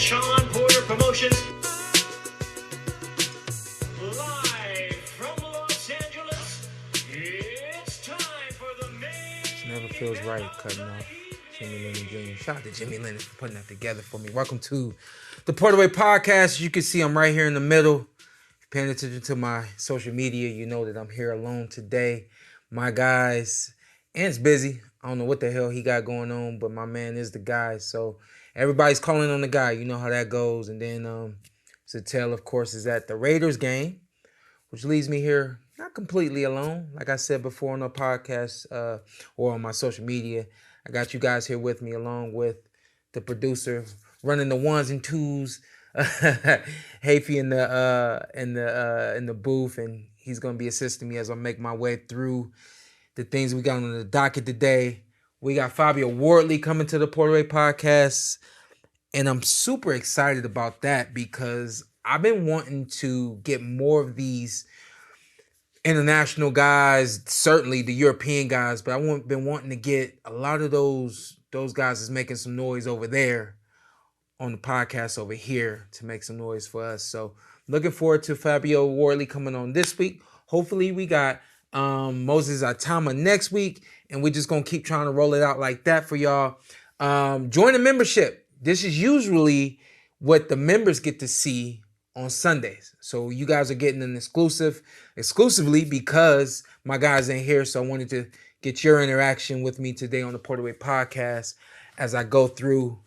Sean Porter Promotions. Live from Los Angeles, it's time for the main. It never feels right cutting off Jimmy Lennon Jr. Shout out to Jimmy Lennon for putting that together for me. Welcome to the PorterWay Podcast. As you can see, I'm right here in the middle. If you're paying attention to my social media, you know that I'm here alone today. My guys, and it's busy. I don't know what the hell he got going on, but my man is the guy. So everybody's calling on the guy. You know how that goes. And then Zattel, of course, is at the Raiders game, which leaves me here not completely alone. Like I said before on the podcast or on my social media, I got you guys here with me along with the producer running the ones and twos, Hafey in the booth, and he's gonna be assisting me as I make my way through the things we got on the docket today. We got Fabio Wardley coming to the PorterWay Podcast, and I'm super excited about that because I've been wanting to get more of these international guys, certainly the European guys, but I've been wanting to get a lot of those guys that's making some noise over there on the podcast over here to make some noise for us. So looking forward to Fabio Wardley coming on this week. Hopefully we got Moses Itauma next week, and we're just going to keep trying to roll it out like that for y'all. Join the membership. This is usually what the members get to see on Sundays. So you guys are getting an exclusively because my guys ain't here. So I wanted to get your interaction with me today on the PorterWay Podcast as I go through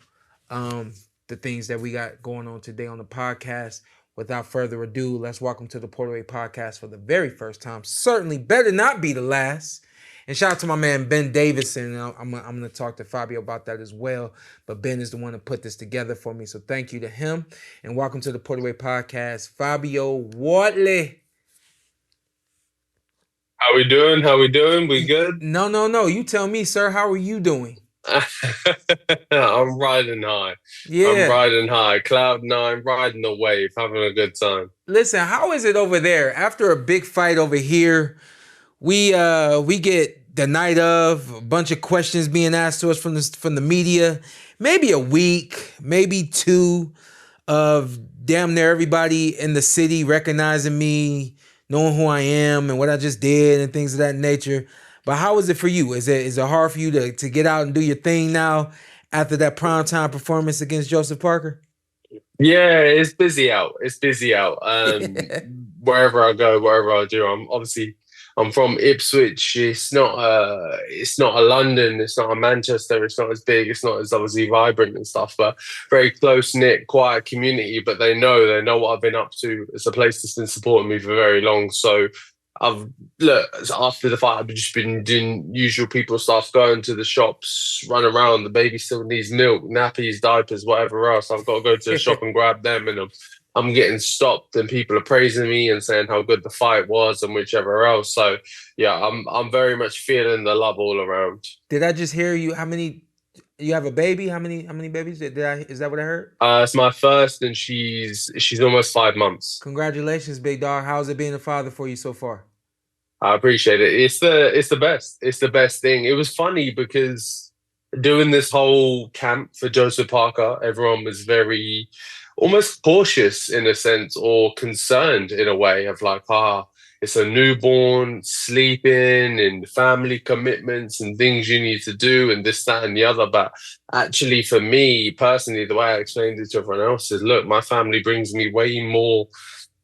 the things that we got going on today on the podcast. Without further ado, let's welcome to the PorterWay Podcast for the very first time. Certainly better not be the last. And shout out to my man, Ben Davidson. I'm going to talk to Fabio about that as well. But Ben is the one that put this together for me. So thank you to him. And welcome to the PorterWay Podcast, Fabio Wardley. How we doing? We good? No. You tell me, sir. How are you doing? I'm riding high. Yeah. I'm riding high. Cloud 9, riding the wave, having a good time. Listen, how is it over there? After a big fight over here, we get the night of a bunch of questions being asked to us from the media. Maybe a week, maybe two of damn near everybody in the city recognizing me, knowing who I am and what I just did and things of that nature. But how is it for you? Is it hard for you to get out and do your thing now after that primetime performance against Joseph Parker? Yeah, it's busy out. Wherever I go, wherever I do, I'm from Ipswich. It's not a London. It's not a Manchester. It's not as big. It's not as obviously vibrant and stuff. But very close knit, quiet community. But they know what I've been up to. It's a place that's been supporting me for very long. So after the fight, I've just been doing usual people stuff, going to the shops, run around. The baby still needs milk, nappies, diapers, whatever else. I've got to go to the shop and grab them, and I'm getting stopped, and people are praising me and saying how good the fight was and whichever else. So yeah, I'm very much feeling the love all around. Did I just hear you? How many? You have a baby? How many babies? Is that what I heard? It's my first, and she's almost 5 months. Congratulations, big dog. How's it being a father for you so far? I appreciate it. It's the best. It's the best thing. It was funny because doing this whole camp for Joseph Parker, everyone was very almost cautious in a sense, or concerned in a way of like, it's a newborn, sleeping and family commitments and things you need to do and this, that, and the other. But actually for me personally, the way I explained it to everyone else is, look, my family brings me way more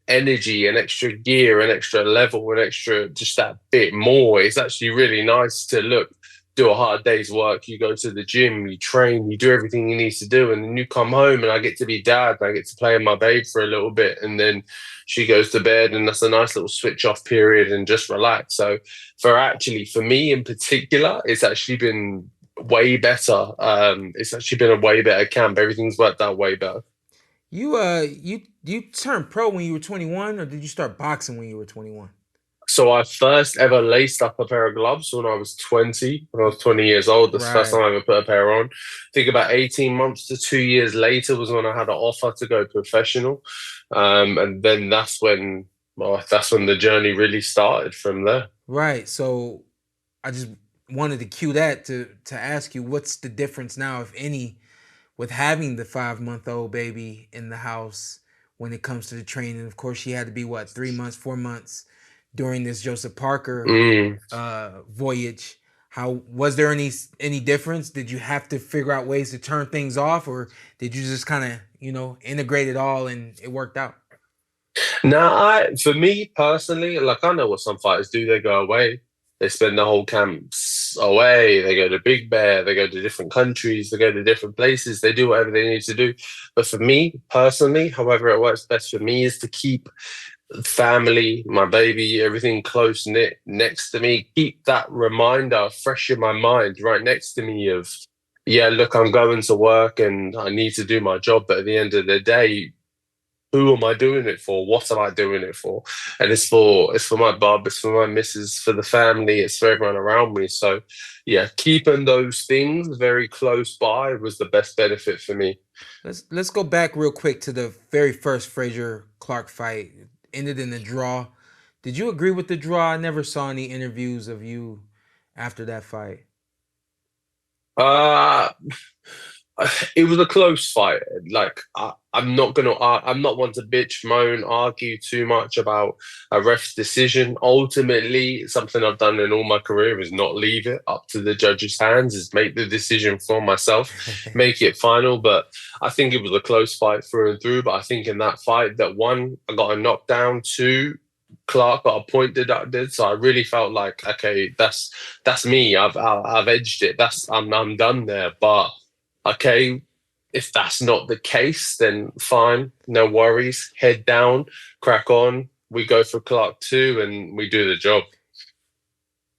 energy and extra gear and extra level and extra just that bit more. It's actually really nice to do a hard day's work. You go to the gym, you train, you do everything you need to do, and then you come home and I get to be dad and I get to play with my babe for a little bit, and then she goes to bed, and that's a nice little switch off period and just relax. So for me in particular, it's actually been way better. It's actually been a way better camp. Everything's worked out way better. You turned pro when you were 21, or did you start boxing when you were 21? So I first ever laced up a pair of gloves when I was 20. When I was 20 years old, that's the first time I ever put a pair on. I think about 18 months to 2 years later was when I had an offer to go professional. And then that's when the journey really started from there. Right. So I just wanted to cue that to ask you, what's the difference now, if any, with having the 5-month-old baby in the house when it comes to the training. Of course, she had to be 3 months, 4 months during this Joseph Parker voyage. How was there any difference? Did you have to figure out ways to turn things off, or did you just kind of, integrate it all and it worked out? Now, for me personally, like I know what some fighters do. They go away. They spend the whole camps away. They go to Big Bear. They go to different countries. They go to different places. They do whatever they need to do. But for me personally, however it works best for me is to keep family, my baby, everything close knit next to me. Keep that reminder fresh in my mind, right next to me of, yeah, look, I'm going to work and I need to do my job. But at the end of the day, who am I doing it for? What am I doing it for? And it's for my bub, it's for my missus, for the family, it's for everyone around me. So yeah, keeping those things very close by was the best benefit for me. Let's go back real quick to the very first Frazier-Clark fight. It ended in a draw. Did you agree with the draw? I never saw any interviews of you after that fight. It was a close fight. Like I'm not one to bitch, moan, argue too much about a ref's decision. Ultimately, something I've done in all my career is not leave it up to the judge's hands, is make the decision for myself, make it final. But I think it was a close fight through and through. But I think in that fight, that one, I got a knockdown, two, Clark got a point deducted, so I really felt like, okay, that's me. I've edged it. I'm done there. But okay, if that's not the case, then fine, no worries. Head down, crack on. We go for Clark 2 and we do the job.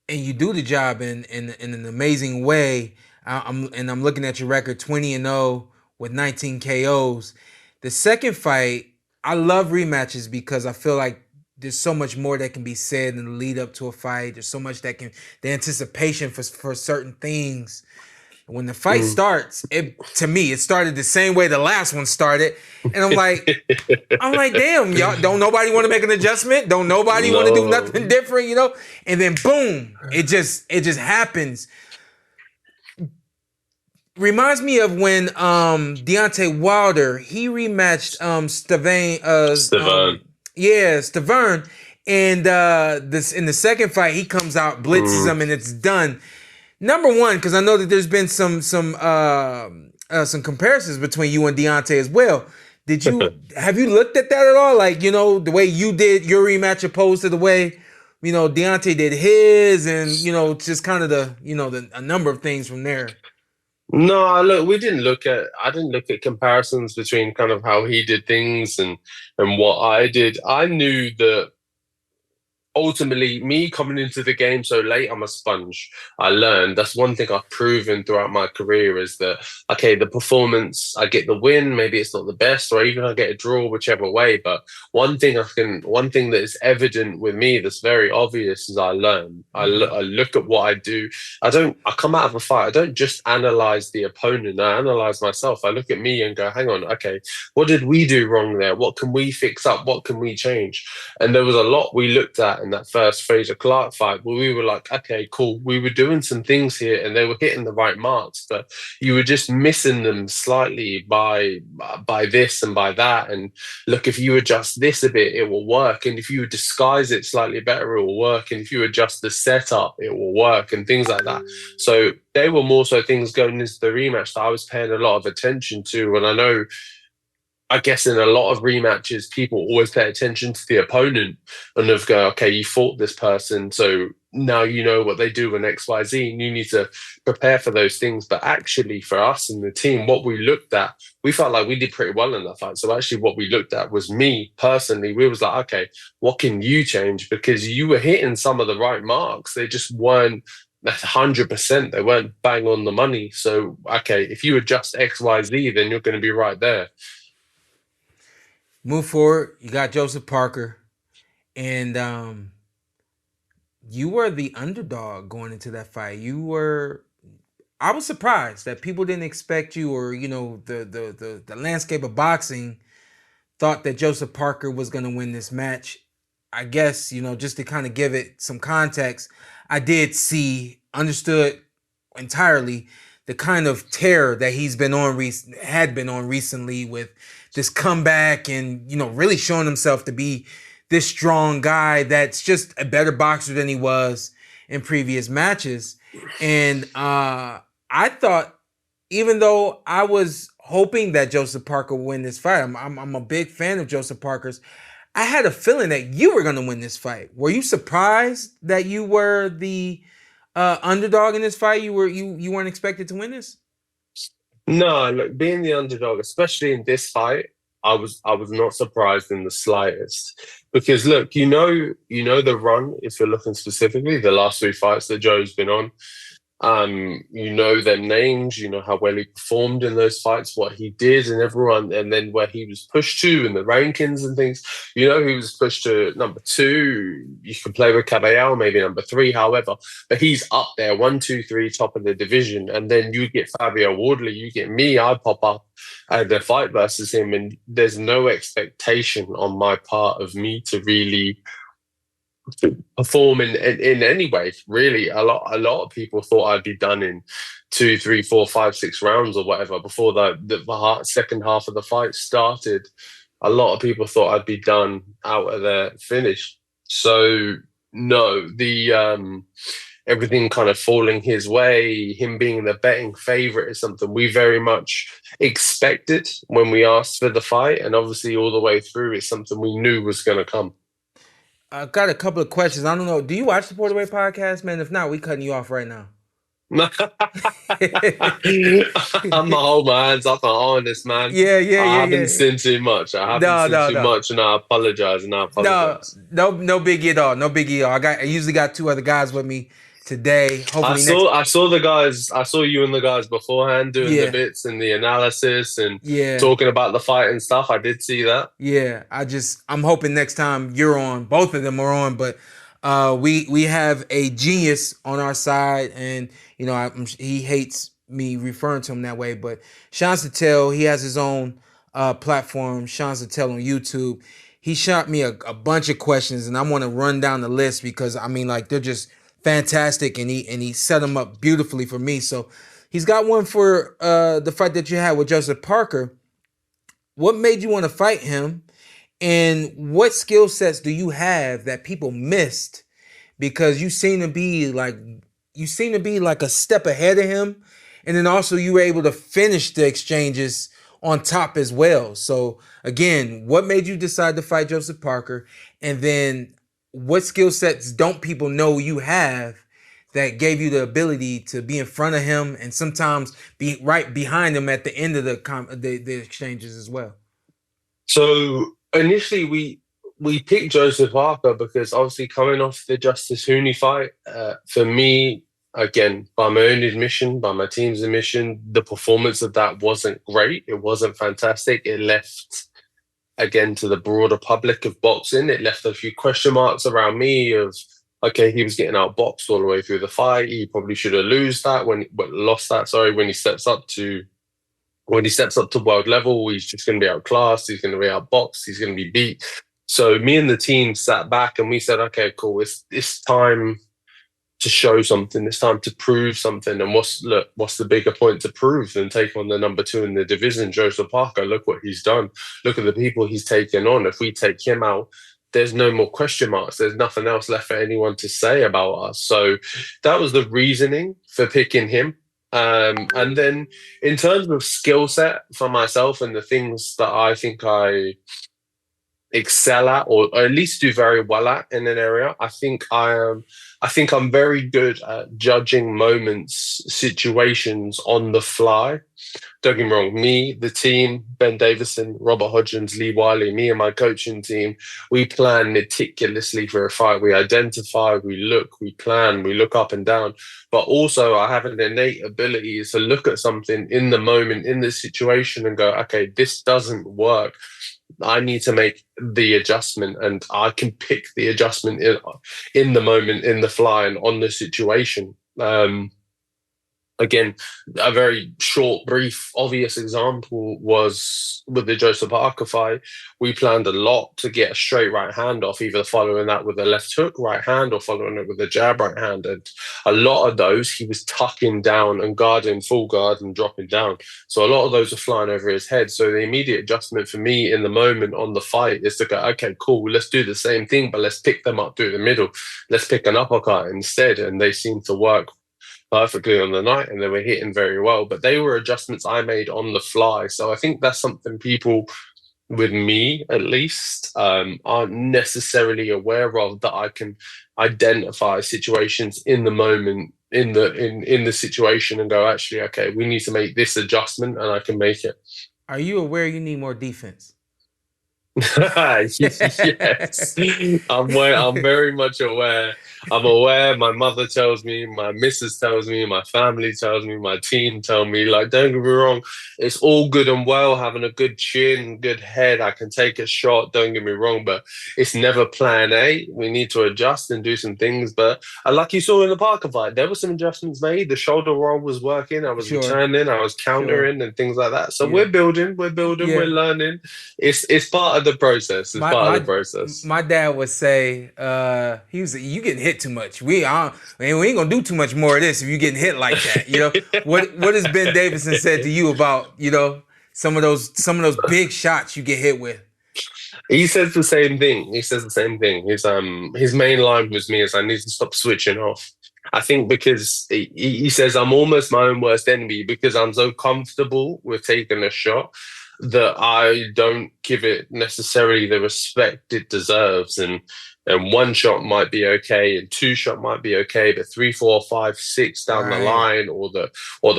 And you do the job in an amazing way. I'm looking at your record, 20-0 with 19 KOs. The second fight, I love rematches because I feel like there's so much more that can be said in the lead up to a fight. There's so much the anticipation for certain things. When the fight starts, to me, it started the same way the last one started. And I'm like, damn, y'all, don't nobody want to make an adjustment? Don't nobody want to do nothing different, And then boom, it just happens. Reminds me of when Deontay Wilder, he rematched Stavern. Stavern. And in the second fight, he comes out, blitzes him, and it's done. Number one, because I know that there's been some comparisons between you and Deontay as well. Have you looked at that at all? Like, the way you did your rematch opposed to the way, Deontay did his, and just kind of a number of things from there. No, I didn't look at comparisons between kind of how he did things and what I did. I knew that ultimately, me coming into the game so late, I'm a sponge. I learned. That's one thing I've proven throughout my career is that, okay, the performance, I get the win, maybe it's not the best, or even I get a draw, whichever way. But one thing that is evident with me that's very obvious is I learn. I look at what I do. I come out of a fight, I don't just analyze the opponent, I analyze myself. I look at me and go, hang on, okay, what did we do wrong there? What can we fix up? What can we change? And there was a lot we looked at in that first Frazier-Clark fight where we were like, okay, cool. We were doing some things here and they were hitting the right marks, but you were just missing them slightly by this and by that. And look, if you adjust this a bit, it will work. And if you disguise it slightly better, it will work. And if you adjust the setup, it will work, and things like that. So they were more so things going into the rematch that I was paying a lot of attention to. And I guess in a lot of rematches, people always pay attention to the opponent and go, okay, you fought this person, so now you know what they do in X, Y, Z, and you need to prepare for those things. But actually, for us and the team, what we looked at, we felt like we did pretty well in that fight. So actually, what we looked at was me personally. We was like, okay, what can you change? Because you were hitting some of the right marks. They just weren't 100%. They weren't bang on the money. So, okay, if you adjust X, Y, Z, then you're going to be right there. Move forward. You got Joseph Parker, and you were the underdog going into that fight. I was surprised that people didn't expect you, or the landscape of boxing thought that Joseph Parker was going to win this match. I guess just to kind of give it some context, I did understood entirely the kind of tear that he's been on had been on recently with this comeback and, you know, really showing himself to be this strong guy that's just a better boxer than he was in previous matches. And I thought, even though I was hoping that Joseph Parker would win this fight, I'm a big fan of Joseph Parker's, I had a feeling that you were going to win this fight. Were you surprised that you were the underdog in this fight? You weren't expected to win this? No, look, being the underdog, especially in this fight, I was not surprised in the slightest. Because look, you know the run, if you're looking specifically, the last 3 fights that Joe's been on. You know their names, you know how well he performed in those fights, what he did and everyone, and then where he was pushed to in the rankings and things. You know, he was pushed to number 2. You can play with Caballero, maybe number 3, however. But he's up there, 1, 2, 3, top of the division. And then you get Fabio Wardley, you get me, I pop up at the fight versus him, and there's no expectation on my part of me to really perform in any way, really. A lot of people thought I'd be done in 2, 3, 4, 5, 6 rounds or whatever before the second half of the fight started. A lot of people thought I'd be done out of there, finished. So no, the everything kind of falling his way, him being the betting favorite is something we very much expected when we asked for the fight, and obviously all the way through it's something we knew was going to come. I've got a couple of questions. I don't know. Do you watch the PorterWay Podcast, man? If not, we cutting you off right now. I'm gonna hold my hands up on this, man. Yeah. I haven't seen too much. I haven't seen too much, and I apologize. No biggie at all. No biggie at all. I usually got 2 other guys with me today. Hopefully I saw the guys. I saw you and the guys beforehand doing the bits and the analysis and talking about the fight and stuff. I did see that. Yeah, I'm hoping next time you're on, both of them are on, but we have a genius on our side, and you know he hates me referring to him that way, but Sean Sattel, he has his own platform, Sean Sattel on YouTube. He shot me a bunch of questions, and I want to run down the list because I mean, like, they're just fantastic, and he set them up beautifully for me. So he's got one for the fight that you had with Joseph Parker. What made you want to fight him, and what skill sets do you have that people missed? Because you seem to be like a step ahead of him, and then also you were able to finish the exchanges on top as well. So again, what made you decide to fight Joseph Parker, and then what skill sets don't people know you have that gave you the ability to be in front of him and sometimes be right behind him at the end of the exchanges as well? So initially we picked Joseph Parker because obviously coming off the Justice Hooney fight, for me, again, by my own admission, by my team's admission, the performance of that wasn't great. It wasn't fantastic. It left, again, to the broader public of boxing, it left a few question marks around me of, okay, he was getting outboxed all the way through the fight. He probably should have lost that when he steps up to world level. He's just going to be outclassed. He's going to be outboxed. He's going to be beat. So me and the team sat back and we said, okay, cool. It's time to show something. It's time to prove something. And what's the bigger point to prove than take on the number 2 in the division, Joseph Parker? Look what he's done. Look at the people he's taken on. If we take him out, there's no more question marks. There's nothing else left for anyone to say about us. So that was the reasoning for picking him. And then in terms of skill set for myself and the things that I think I excel at, or at least do very well at in an area, I think I'm very good at judging moments, situations on the fly. Don't get me wrong, me, the team, Ben Davidson, Robert Hodgins, Lee Wiley, me and my coaching team, we plan meticulously for a fight. We identify, we look, we plan, we look up and down. But also I have an innate ability to look at something in the moment, in the situation, and go, okay, this doesn't work. I need to make the adjustment, and I can pick the adjustment in the moment, in the fly, and on the situation. again, a very short, brief, obvious example was with the Joseph Parker fight. We planned a lot to get a straight right hand off, either following that with a left hook right hand or following it with a jab right hand. And a lot of those, he was tucking down and guarding full guard and dropping down. So a lot of those were flying over his head. So the immediate adjustment for me in the moment on the fight is to go, okay, cool, let's do the same thing, but let's pick them up through the middle. Let's pick an uppercut instead. And they seem to work perfectly on the night, and they were hitting very well. But they were adjustments I made on the fly. So I think that's something people, with me at least, aren't necessarily aware of, that I can identify situations in the moment, in the situation, and go, actually, okay, we need to make this adjustment, and I can make it. Are you aware you need more defense? Yes, I'm very much aware. I'm aware. My mother tells me, my missus tells me, my family tells me, my team tell me, like, don't get me wrong, it's all good and well having a good chin, good head. I can take a shot, don't get me wrong, but it's never plan A. We need to adjust and do some things. But like you saw in the Parker fight, there were some adjustments made. The shoulder roll was working. I was returning, I was countering and things like that. So we're building, we're learning. It's part of the process. It's part of the process. My dad would say, he was, you getting hit too much. We ain't gonna do too much more of this if you getting hit like that. You know what has Ben Davidson said to you about, you know, some of those big shots you get hit with? He says the same thing. His main line with me is, I need to stop switching off. I think because he says I'm almost my own worst enemy, because I'm so comfortable with taking a shot that I don't give it necessarily the respect it deserves. And one shot might be okay, and two shot might be okay, but 3, 4, 5, 6 down the line, or the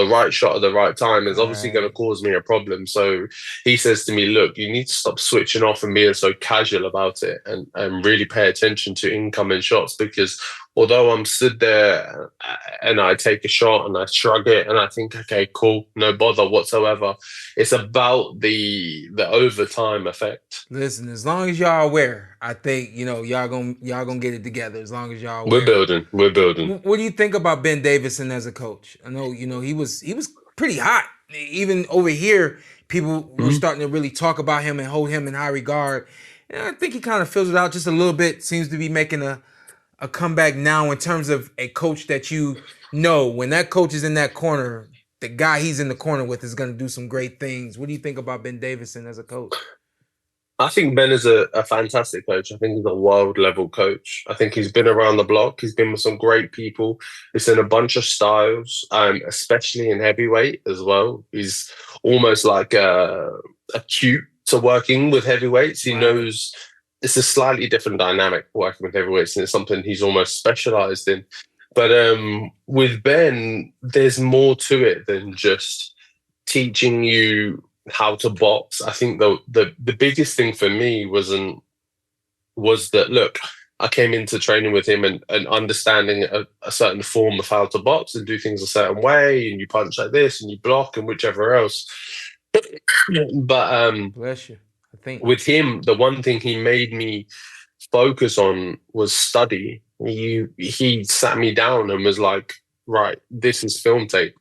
right shot at the right time is obviously going to cause me a problem. So he says to me, look, you need to stop switching off and being so casual about it, and really pay attention to incoming shots, because although I'm stood there and I take a shot and I shrug it and I think, okay, cool, no bother whatsoever, it's about the overtime effect. Listen, as long as y'all aware, I think, you know, y'all gonna get it together. As long as y'all aware. We're building. What do you think about Ben Davidson as a coach? I know, you know, he was pretty hot. Even over here, people were starting to really talk about him and hold him in high regard. And I think he kind of fills it out just a little bit. Seems to be making a comeback now in terms of a coach that, you know, when that coach is in that corner, the guy he's in the corner with is going to do some great things. What do you think about Ben Davidson as a coach? I think Ben is a fantastic coach. I think he's a world level coach. I think he's been around the block. He's been with some great people. He's in a bunch of styles, especially in heavyweight as well. He's almost like acute to working with heavyweights. He knows it's a slightly different dynamic working with heavyweights, and it's something he's almost specialized in. But with Ben, there's more to it than just teaching you how to box. I think the biggest thing for me was that, look, I came into training with him and understanding a certain form of how to box and do things a certain way, and you punch like this and you block and whichever else. But bless you. I think with him, the one thing he made me focus on was study. He sat me down and was like, right, this is film tape.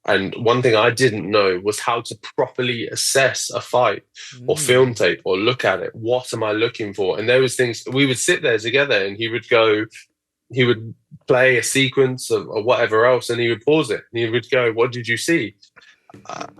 And one thing I didn't know was how to properly assess a fight or film tape or look at it. What am I looking for? And there was things, we would sit there together and he would play a sequence of whatever else, and he would pause it and he would go, what did you see?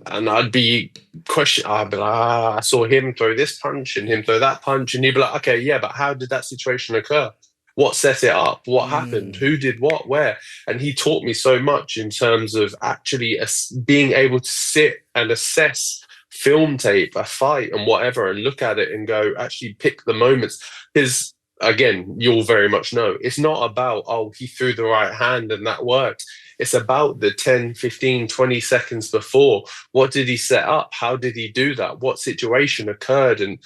And I'd be like, I saw him throw this punch and him throw that punch. And he'd be like, okay, yeah, but how did that situation occur? What set it up? What happened? Who did what? Where? And he taught me so much in terms of actually being able to sit and assess film tape, a fight and whatever, and look at it and go, actually pick the moments. Because again, you'll very much know, it's not about, oh, he threw the right hand and that worked. It's about the 10, 15, 20 seconds before. What did he set up? How did he do that? What situation occurred? And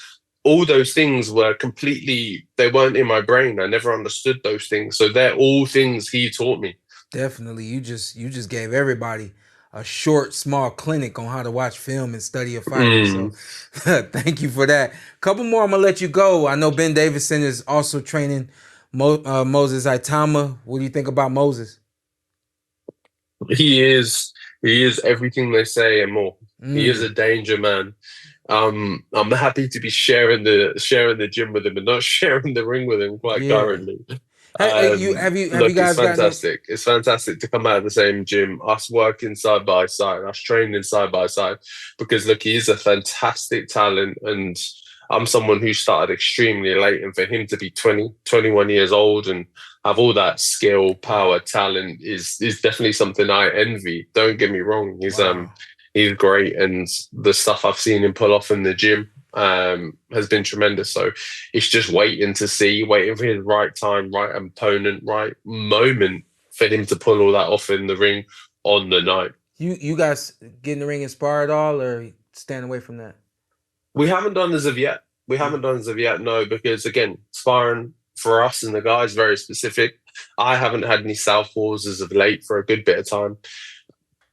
all those things were they weren't in my brain. I never understood those things. So they're all things he taught me. Definitely. You just gave everybody a short, small clinic on how to watch film and study a fighter. So thank you for that. Couple more, I'm going to let you go. I know Ben Davidson is also training Moses Itauma. What do you think about Moses? He is everything they say and more. He is a danger man. I'm happy to be sharing the gym with him and not sharing the ring with him quite currently. Have you guys it's fantastic. It's fantastic to come out of the same gym, us working side by side, us training side by side. Because look, he is a fantastic talent, and I'm someone who started extremely late, and for him to be 20, 21 years old and have all that skill, power, talent is definitely something I envy. Don't get me wrong. He's great, and the stuff I've seen him pull off in the gym has been tremendous. So it's just waiting for his right time, right opponent, right moment for him to pull all that off in the ring on the night. You guys get in the ring and spar at all, or stand away from that? We haven't done as of yet. No, because again, sparring for us and the guys very specific. I haven't had any southpaws as of late for a good bit of time.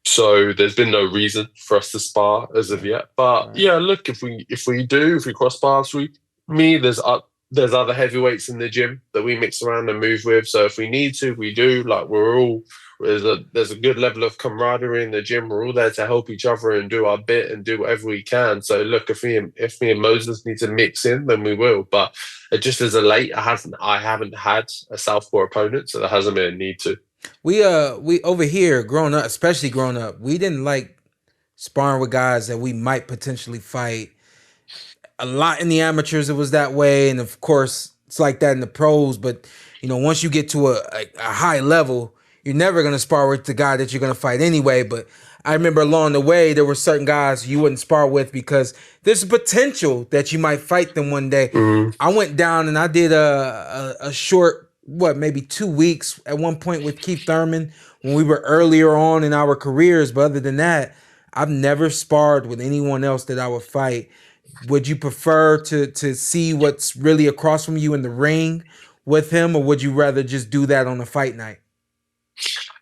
So there's been no reason for us to spar as of yet. But yeah, look, if we cross paths, there's other heavyweights in the gym that we mix around and move with. So if we need to, we do. Like there's a good level of camaraderie in the gym. We're all there to help each other and do our bit and do whatever we can. So look, if me and Moses need to mix in, then we will. But just as of late, I haven't had a southpaw opponent, so there hasn't been a need to. We over here growing up, we didn't like sparring with guys that we might potentially fight. A lot in the amateurs it was that way, and of course it's like that in the pros. But once you get to a high level, you're never gonna spar with the guy that you're gonna fight anyway. But I remember along the way there were certain guys you wouldn't spar with because there's a potential that you might fight them one day. I went down and I did a short, maybe 2 weeks at one point with Keith Thurman when we were earlier on in our careers. But other than that, I've never sparred with anyone else that I would fight. Would you prefer to see what's really across from you in the ring with him, or would you rather just do that on a fight night?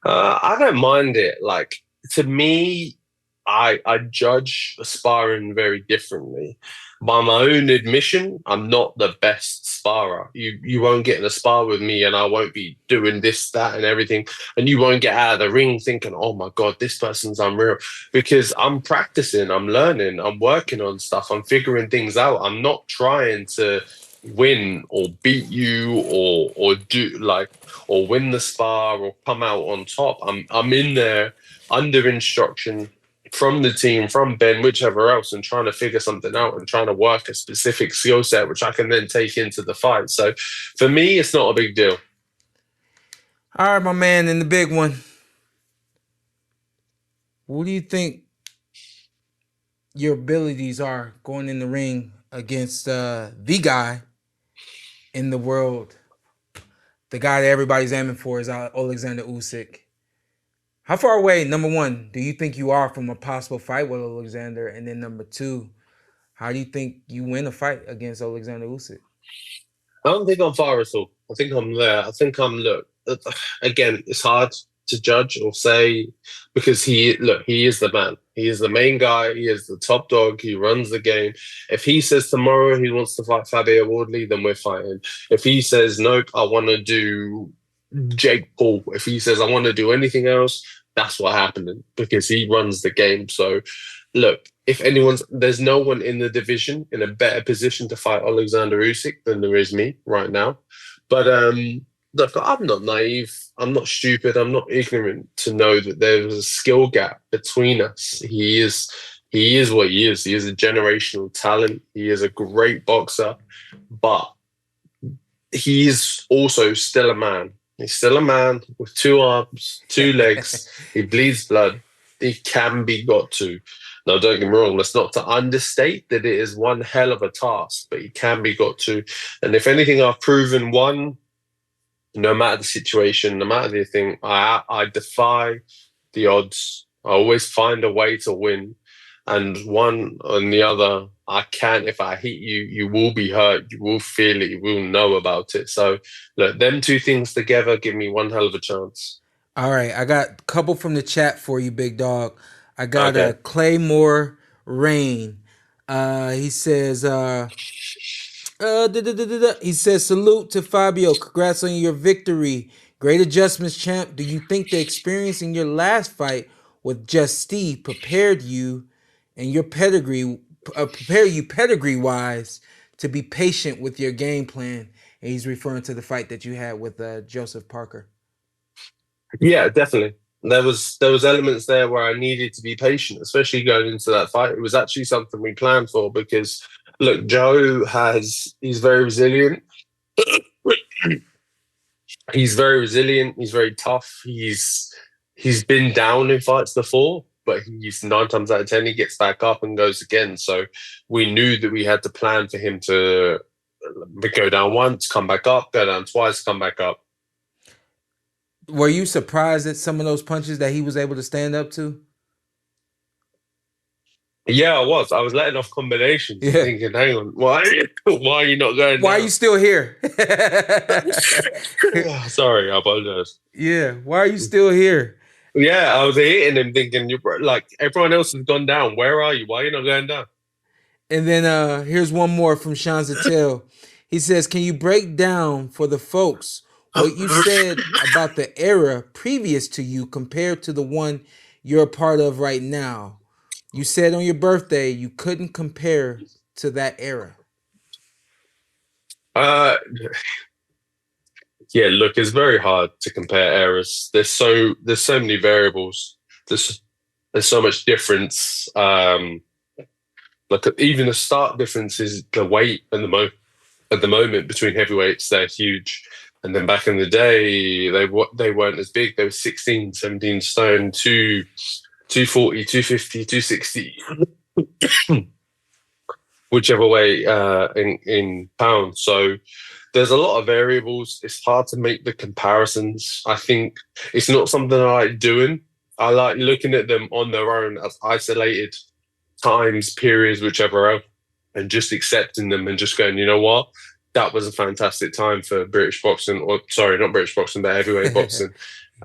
I don't mind it. Like, to me, I judge sparring very differently. By my own admission, I'm not the best sparrer. You won't get in a spar with me and I won't be doing this, that, and everything. And you won't get out of the ring thinking, oh my God, this person's unreal. Because I'm practicing, I'm learning, I'm working on stuff, I'm figuring things out. I'm not trying to win or beat you or win the spar or come out on top. I'm in there under instruction from the team, from Ben, whichever else, and trying to figure something out and trying to work a specific skill set, which I can then take into the fight. So for me, it's not a big deal. All right, my man, and the big one. What do you think your abilities are going in the ring against the guy in the world? The guy that everybody's aiming for is Oleksandr Usyk. How far away, number one, do you think you are from a possible fight with Oleksandr? And then number two, how do you think you win a fight against Oleksandr Usyk? I don't think I'm far at all. I think I'm there. Look, again, it's hard to judge or say because he is the man. He is the main guy. He is the top dog. He runs the game. If he says tomorrow he wants to fight Fabio Wardley, then we're fighting. If he says, nope, I want to do Jake Paul, if he says I want to do anything else, that's what happened because he runs the game. So look, there's no one in the division in a better position to fight Oleksandr Usyk than there is me right now. But look, I'm not naive, I'm not stupid, I'm not ignorant to know that there's a skill gap between us. He is what he is. He is a generational talent. He is a great boxer, but he is also still a man. He's still a man with 2 arms, 2 legs. He bleeds blood. He can be got to. Now, don't get me wrong. That's not to understate that it is one hell of a task, but he can be got to. And if anything, I've proven one, no matter the situation, no matter the thing, I defy the odds. I always find a way to win. And one and the other, I can. If I hit you, you will be hurt. You will feel it. You will know about it. So, look, them 2 things together give me one hell of a chance. All right, I got a couple from the chat for you, big dog. I got Claymore Rain. He says, he says, salute to Fabio. Congrats on your victory. Great adjustments, champ. Do you think the experience in your last fight with Just Steve prepared you and your pedigree, pedigree wise to be patient with your game plan? And he's referring to the fight that you had with Joseph Parker. Yeah, definitely. There was elements there where I needed to be patient, especially going into that fight. It was actually something we planned for because, look, he's very resilient. He's very resilient. He's very tough. He's been down in fights before, but he's 9 times out of 10 he gets back up and goes again. So we knew that we had to plan for him to go down once, come back up, go down twice, come back up. Were you surprised at some of those punches that he was able to stand up to? Yeah, I was. I was letting off combinations, thinking, hang on, why are you not going Why down? are you still here? Sorry, I apologize. Yeah, why are you still here? Yeah, I was hitting him thinking, like, everyone else has gone down. Where are you? Why are you not going down? And then here's one more from Sean Zattel. He says, can you break down for the folks what you said about the era previous to you compared to the one you're a part of right now? You said on your birthday you couldn't compare to that era. Yeah, look, it's very hard to compare eras. There's so many variables. There's so much difference. Like even the start difference is the weight and at the moment between heavyweights. They're huge. And then back in the day, they weren't as big. They were 16, 17 stone, 240, 250, 260, whichever way in pounds. So there's a lot of variables. It's hard to make the comparisons. I think it's not something I like doing. I like looking at them on their own as isolated times, periods, whichever else, and just accepting them and just going, you know what? That was a fantastic time for British boxing, or sorry, not British boxing, but heavyweight boxing.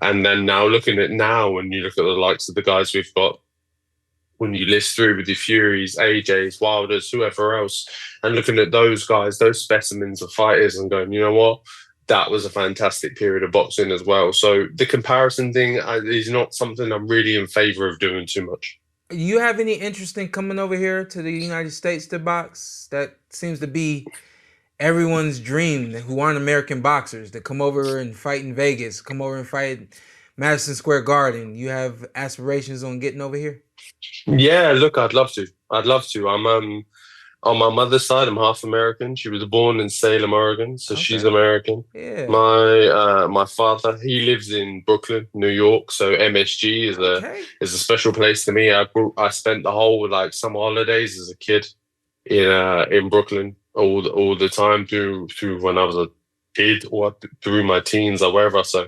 And then now looking at now, when you look at the likes of the guys we've got, when you list through with your Furies, AJs, Wilders, whoever else, and looking at those guys, those specimens of fighters and going, you know what? That was a fantastic period of boxing as well. So the comparison thing is not something I'm really in favor of doing too much. You have any interest in coming over here to the United States to box? That seems to be everyone's dream who aren't American boxers, to come over and fight in Vegas, come over and fight Madison Square Garden. You have aspirations on getting over here? Yeah, look, I'd love to. I'm on my mother's side, I'm half American. She was born in Salem, Oregon, so she's American. Yeah. My father, he lives in Brooklyn, New York, so MSG is a special place to me. I spent the whole summer holidays as a kid in Brooklyn all the time through when I was a kid or through my teens or wherever. So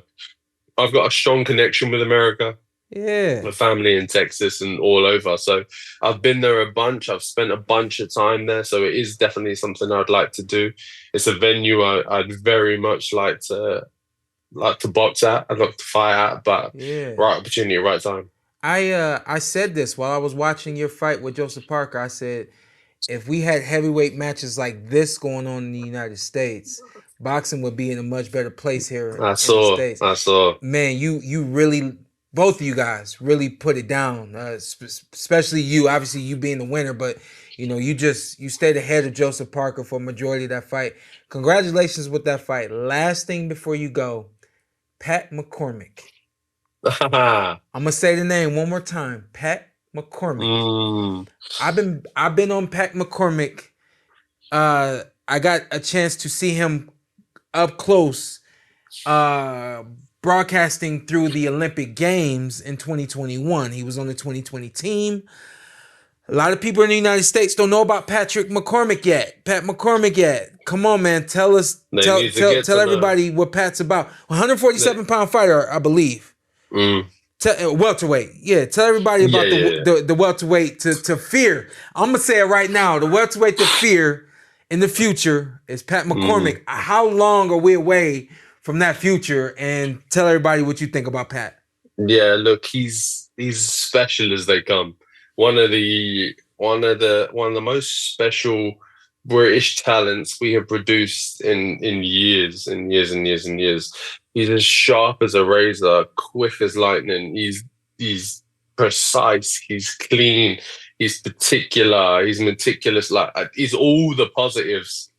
I've got a strong connection with America. Yeah. My family in Texas and all over. So I've been there a bunch. I've spent a bunch of time there. So it is definitely something I'd like to do. It's a venue I'd very much like to box at. I'd like to fight at, but right opportunity, right time. I said this while I was watching your fight with Joseph Parker. I said, if we had heavyweight matches like this going on in the United States, boxing would be in a much better place here in the States. I saw. Man, you really, both of you guys really put it down, especially you. Obviously, you being the winner, but you stayed ahead of Joseph Parker for a majority of that fight. Congratulations with that fight. Last thing before you go, Pat McCormack. I'm gonna say the name one more time, Pat McCormack. I've been on Pat McCormack. I got a chance to see him up close, broadcasting through the Olympic Games in 2021. He was on the 2020 team. A lot of people in the United States don't know about Pat McCormack yet. Come on, man. Tell everybody what Pat's about. 147-pound fighter, I believe. Welterweight. Yeah, tell everybody about the welterweight to fear. I'm going to say it right now. The welterweight to fear in the future is Pat McCormack. How long are we away from that future? And tell everybody what you think about Pat. Yeah, look, he's special as they come. One of the most special British talents we have produced in years and years and years and years. He's as sharp as a razor, quick as lightning. He's precise. He's clean. He's particular. He's meticulous. Like he's all the positives.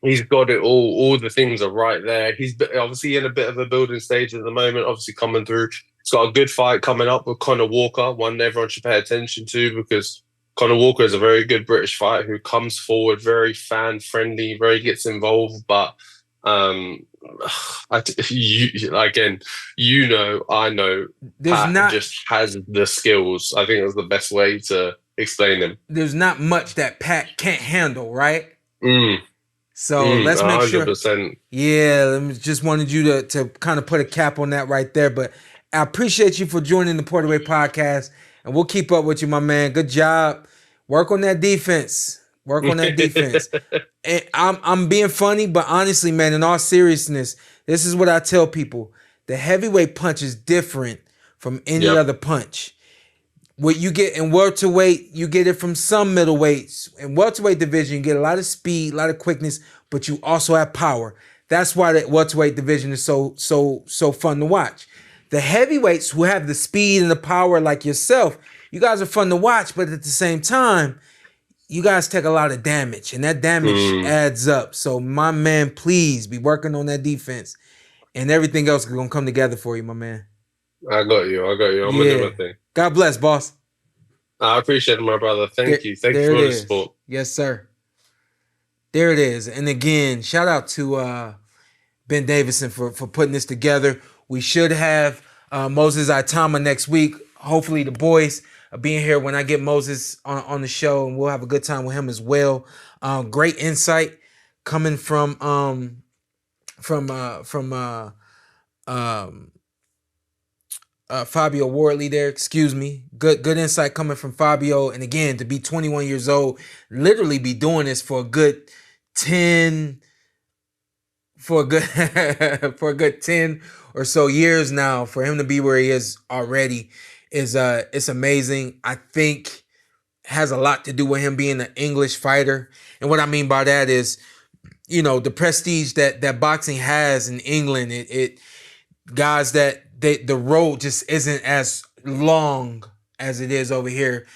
He's got it all. All the things are right there. He's obviously in a bit of a building stage at the moment. Obviously coming through. He's got a good fight coming up with Conor Walker. One everyone should pay attention to because Conor Walker is a very good British fighter who comes forward, very fan friendly, very gets involved, but. I know, Pat just has the skills. I think that's the best way to explain him. There's not much that Pat can't handle, right? So let's 100%. Make sure. Yeah, just wanted you to kind of put a cap on that right there. But I appreciate you for joining the PorterWay Podcast, and we'll keep up with you, my man. Good job. Work on that defense. And I'm being funny, but honestly, man, in all seriousness, this is what I tell people. The heavyweight punch is different from any other punch. What you get in welterweight, you get it from some middleweights. In welterweight division, you get a lot of speed, a lot of quickness, but you also have power. That's why the welterweight division is so fun to watch. The heavyweights who have the speed and the power like yourself, you guys are fun to watch, but at the same time, you guys take a lot of damage, and that damage adds up. So, my man, please be working on that defense, and everything else is going to come together for you, my man. I got you. I'm going to do my thing. God bless, boss. I appreciate it, my brother. Thank you. Thank you for the support. Yes, sir. There it is. And again, shout out to Ben Davidson for putting this together. We should have Moses Itauma next week. Hopefully the boys being here when I get Moses on the show, and we'll have a good time with him as well. Great insight coming from Fabio Wardley there. Excuse me. Good insight coming from Fabio. And again, to be 21 years old, literally be doing this for a good 10 or so years now. For him to be where he is already is it's amazing. I think has a lot to do with him being an English fighter. And what I mean by that is, the prestige that boxing has in England, it guys that the road just isn't as long as it is over here.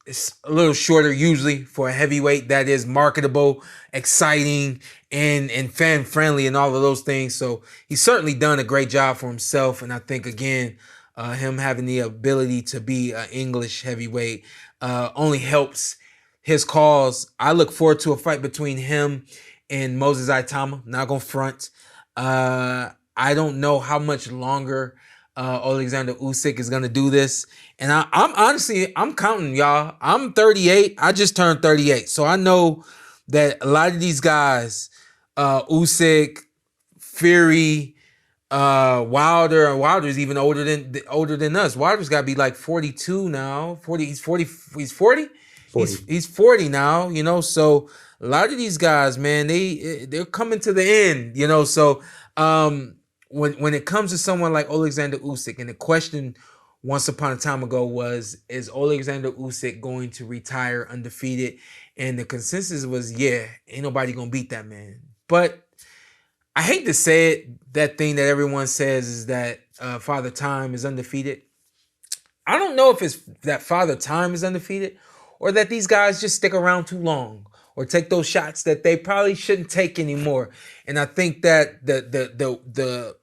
It's a little shorter usually for a heavyweight that is marketable, exciting, and fan friendly and all of those things. So he's certainly done a great job for himself. And I think again, him having the ability to be an English heavyweight only helps his cause. I look forward to a fight between him and Moses Itauma. Not gonna front. I don't know how much longer Oleksandr Usyk is gonna do this, and I'm honestly counting, y'all. I'm 38. I just turned 38, so I know that a lot of these guys, Usyk, Fury, Wilder, and Wilder's even older than us. Wilder's got to be like 42 now. 40. He's 40. He's 40. 40. He's 40 now. So a lot of these guys, man, they're coming to the end. So when it comes to someone like Oleksandr Usyk, and the question once upon a time ago was, is Oleksandr Usyk going to retire undefeated? And the consensus was, yeah, ain't nobody gonna beat that man. But I hate to say it, that thing that everyone says is that Father Time is undefeated. I don't know if it's that Father Time is undefeated or that these guys just stick around too long or take those shots that they probably shouldn't take anymore. And I think that the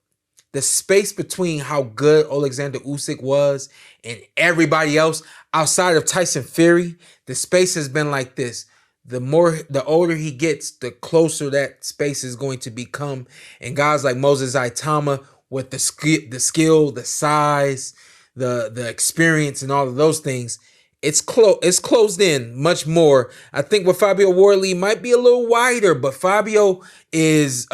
space between how good Oleksandr Usyk was and everybody else outside of Tyson Fury, the space has been like this. The older he gets, the closer that space is going to become. And guys like Moses Itauma with the skill, the size, the experience, and all of those things, it's closed in much more. I think with Fabio Wardley might be a little wider, but Fabio is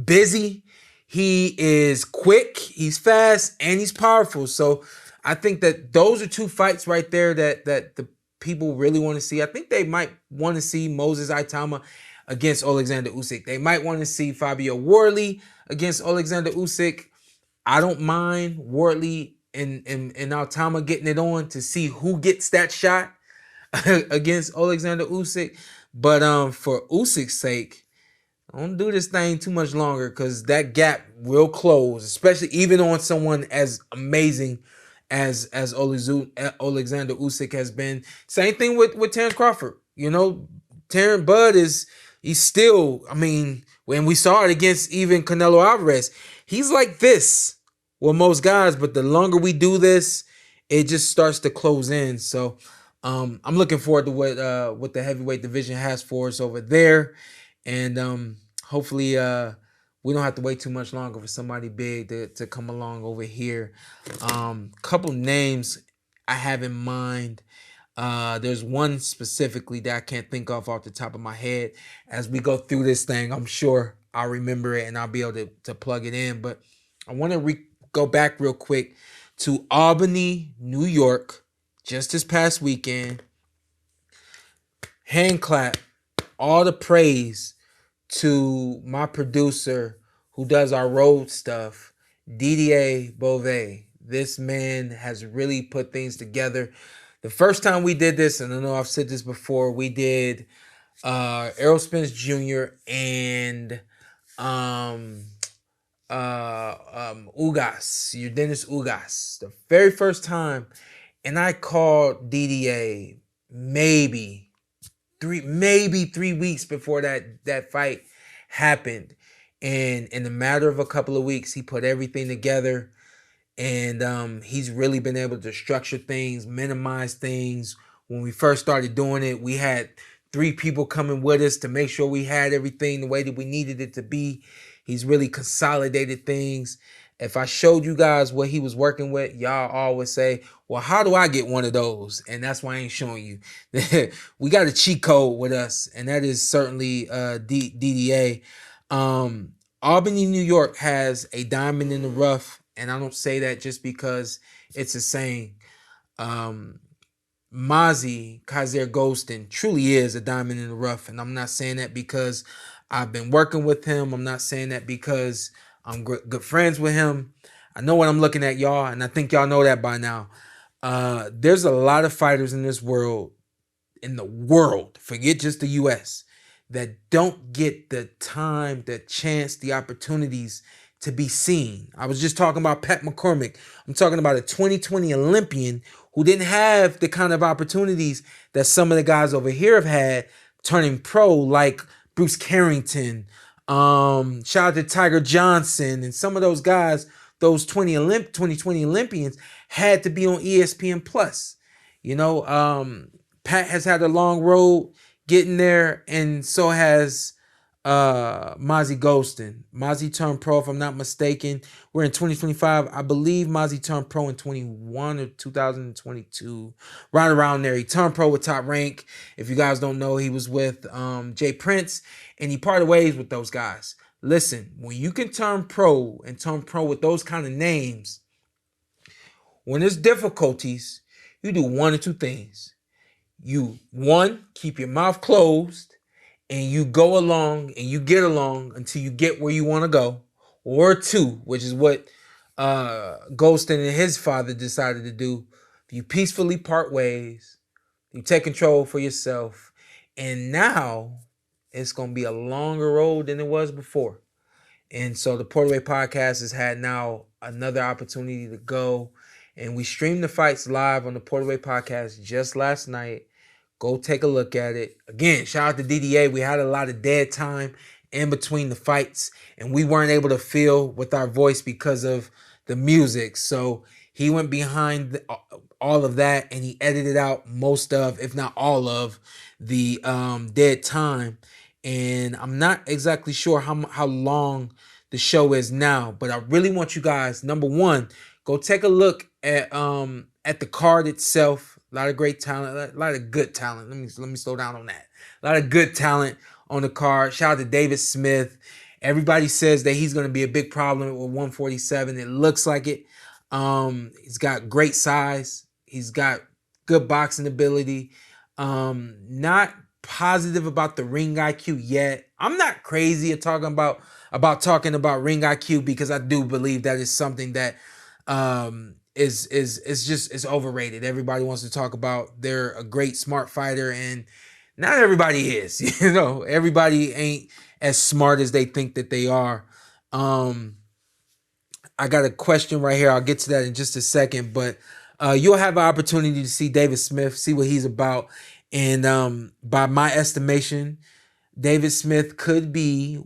busy. He is quick, he's fast, and he's powerful. So I think that those are two fights right there that the people really want to see. I think they might want to see Moses Itauma against Oleksandr Usyk. They might want to see Fabio Wardley against Oleksandr Usyk. I don't mind Wardley and Itauma getting it on to see who gets that shot against Oleksandr Usyk. But for Usyk's sake, Don't do this thing too much longer because that gap will close, especially even on someone as amazing as Alexander Usyk has been. Same thing with Terrence Crawford. You know, Terrence Bud he's still, I mean, when we saw it against even Canelo Alvarez, he's like this with most guys, but the longer we do this, it just starts to close in. So I'm looking forward to what the heavyweight division has for us over there. And hopefully we don't have to wait too much longer for somebody big to come along over here. Couple names I have in mind. There's one specifically that I can't think of off the top of my head. As we go through this thing, I'm sure I'll remember it and I'll be able to plug it in. But I want to go back real quick to Albany, New York, just this past weekend. Hand clap. All the praise to my producer who does our road stuff, Didier Beauvais. This man has really put things together. The first time we did this, and I know I've said this before, we did Errol Spence Jr. and Ugas, Dennis Ugas. The very first time, and I called DDA maybe 3 weeks before that fight happened. And in a matter of a couple of weeks, he put everything together. And he's really been able to structure things, minimize things. When we first started doing it, we had 3 people coming with us to make sure we had everything the way that we needed it to be. He's really consolidated things. If I showed you guys what he was working with, y'all always say, well, how do I get one of those? And that's why I ain't showing you. We got a cheat code with us, and that is certainly DDA. Albany, New York has a diamond in the rough, and I don't say that just because it's a saying. Mazi Kaiser Golston truly is a diamond in the rough, and I'm not saying that because I've been working with him. I'm not saying that because I'm good friends with him. I know what I'm looking at, y'all, and I think y'all know that by now. There's a lot of fighters in this world, forget just the U.S., that don't get the time, the chance, the opportunities to be seen. I was just talking about Pat McCormack. I'm talking about a 2020 Olympian who didn't have the kind of opportunities that some of the guys over here have had turning pro, like Bruce Carrington. Shout out to Tiger Johnson, and some of those guys, those 2020 Olympians, had to be on ESPN Plus. You know, Pat has had a long road getting there, and so has Mazi Golston. Mazi turned pro, if I'm not mistaken. We're in 2025. I believe Mazi turned pro in 21 or 2022. Right around there. He turned pro with Top Rank. If you guys don't know, he was with Jay Prince, and he parted ways with those guys. Listen, when you can turn pro with those kind of names, when there's difficulties, you do one or two things. You, one, keep your mouth closed, and you go along and you get along until you get where you want to go. Or 2, which is what Golston and his father decided to do. You peacefully part ways. You take control for yourself. And now it's going to be a longer road than it was before. And so the PorterWay Podcast has had now another opportunity to go. And we streamed the fights live on the PorterWay Podcast just last night. Go take a look at it. Again, shout out to DDA. We had a lot of dead time in between the fights, and we weren't able to feel with our voice because of the music. So he went behind all of that, and he edited out most of, if not all of, the dead time. And I'm not exactly sure how long the show is now, but I really want you guys, number one, go take a look at the card itself. A lot of great talent, a lot of good talent. Let me slow down on that. A lot of good talent on the card. Shout out to David Smith. Everybody says that he's going to be a big problem with 147. It looks like it. He's got great size. He's got good boxing ability. Not positive about the ring IQ yet. I'm not crazy at talking about ring IQ, because I do believe that is something that is overrated. Everybody wants to talk about they're a great smart fighter, and Not everybody is, everybody ain't as smart as they think that they are. I got a question right here. I'll get to that in just a second, but you'll have an opportunity to see David Smith, see what he's about. And by my estimation, David Smith could be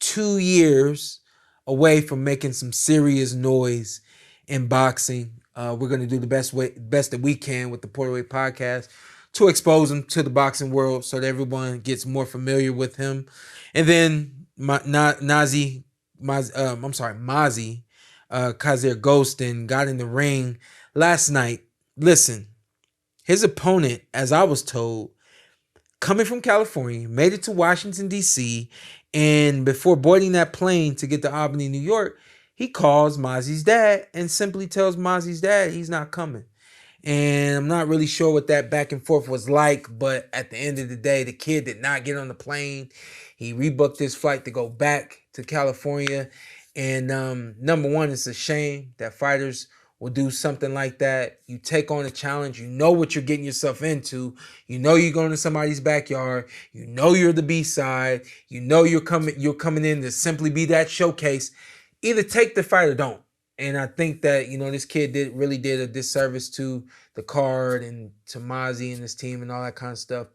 2 years away from making some serious noise in boxing. We're going to do the best that we can with the PorterWay Podcast to expose him to the boxing world so that everyone gets more familiar with him. And then Mazi Kazir Ghostin got in the ring last night. Listen, his opponent, as I was told, coming from California, made it to Washington, D.C., and before boarding that plane to get to Albany, New York, he calls Mazi's dad and simply tells Mazi's dad he's not coming. And I'm not really sure what that back and forth was like, but at the end of the day, the kid did not get on the plane. He rebooked his flight to go back to California. And number one, it's a shame that fighters will do something like that. You take on a challenge. You know what you're getting yourself into. You know you're going to somebody's backyard. You know you're the B-side. You know you're coming in to simply be that showcase. Either take the fight or don't. And I think that, this kid really did a disservice to the card and to Mazi and his team and all that kind of stuff.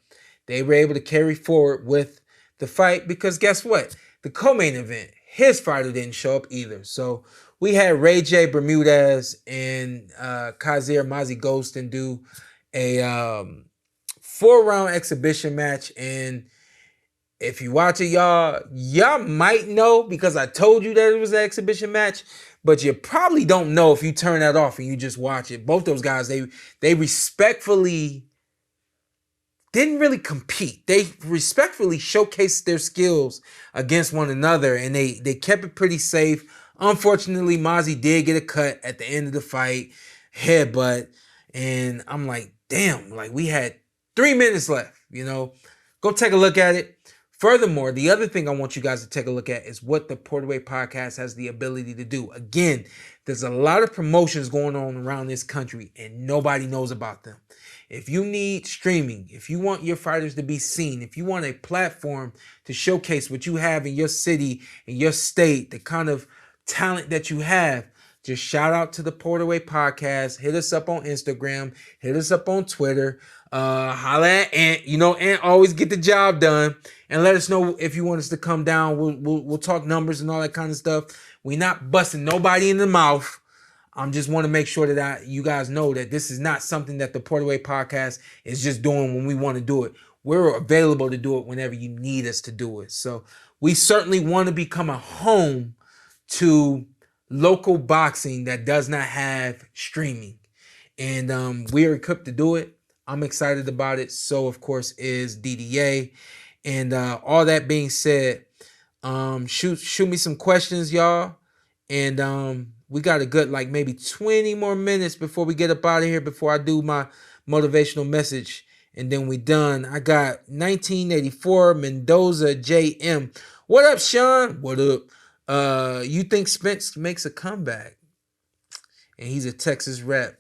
They were able to carry forward with the fight because guess what? The co-main event, his fighter didn't show up either. So we had Ray J. Bermudez and Kazir Mazi Ghostin do a 4-round exhibition match. And if you watch it, y'all might know because I told you that it was an exhibition match, but you probably don't know if you turn that off and you just watch it. Both those guys, they respectfully didn't really compete. They respectfully showcased their skills against one another, and they kept it pretty safe. Unfortunately, Mazi did get a cut at the end of the fight, headbutt, and I'm like, damn, like we had 3 minutes left, Go take a look at it. Furthermore, the other thing I want you guys to take a look at is what the PorterWay Podcast has the ability to do. Again, there's a lot of promotions going on around this country, and nobody knows about them. If you need streaming, if you want your fighters to be seen, if you want a platform to showcase what you have in your city, in your state, the kind of talent that you have, just shout out to the PorterWay Podcast. Hit us up on Instagram. Hit us up on Twitter. Holla at Ant. Ant always get the job done. And let us know if you want us to come down. We'll talk numbers and all that kind of stuff. We're not busting nobody in the mouth. I just want to make sure that you guys know that this is not something that the PorterWay Podcast is just doing when we want to do it. We're available to do it whenever you need us to do it. So we certainly want to become a home to local boxing that does not have streaming. And we are equipped to do it. I'm excited about it. So, of course, is DDA. And all that being said, shoot me some questions, y'all. And we got a good, maybe 20 more minutes before we get up out of here, before I do my motivational message. And then we done. I got 1984 Mendoza JM. What up, Sean? What up? You think Spence makes a comeback? And he's a Texas rep.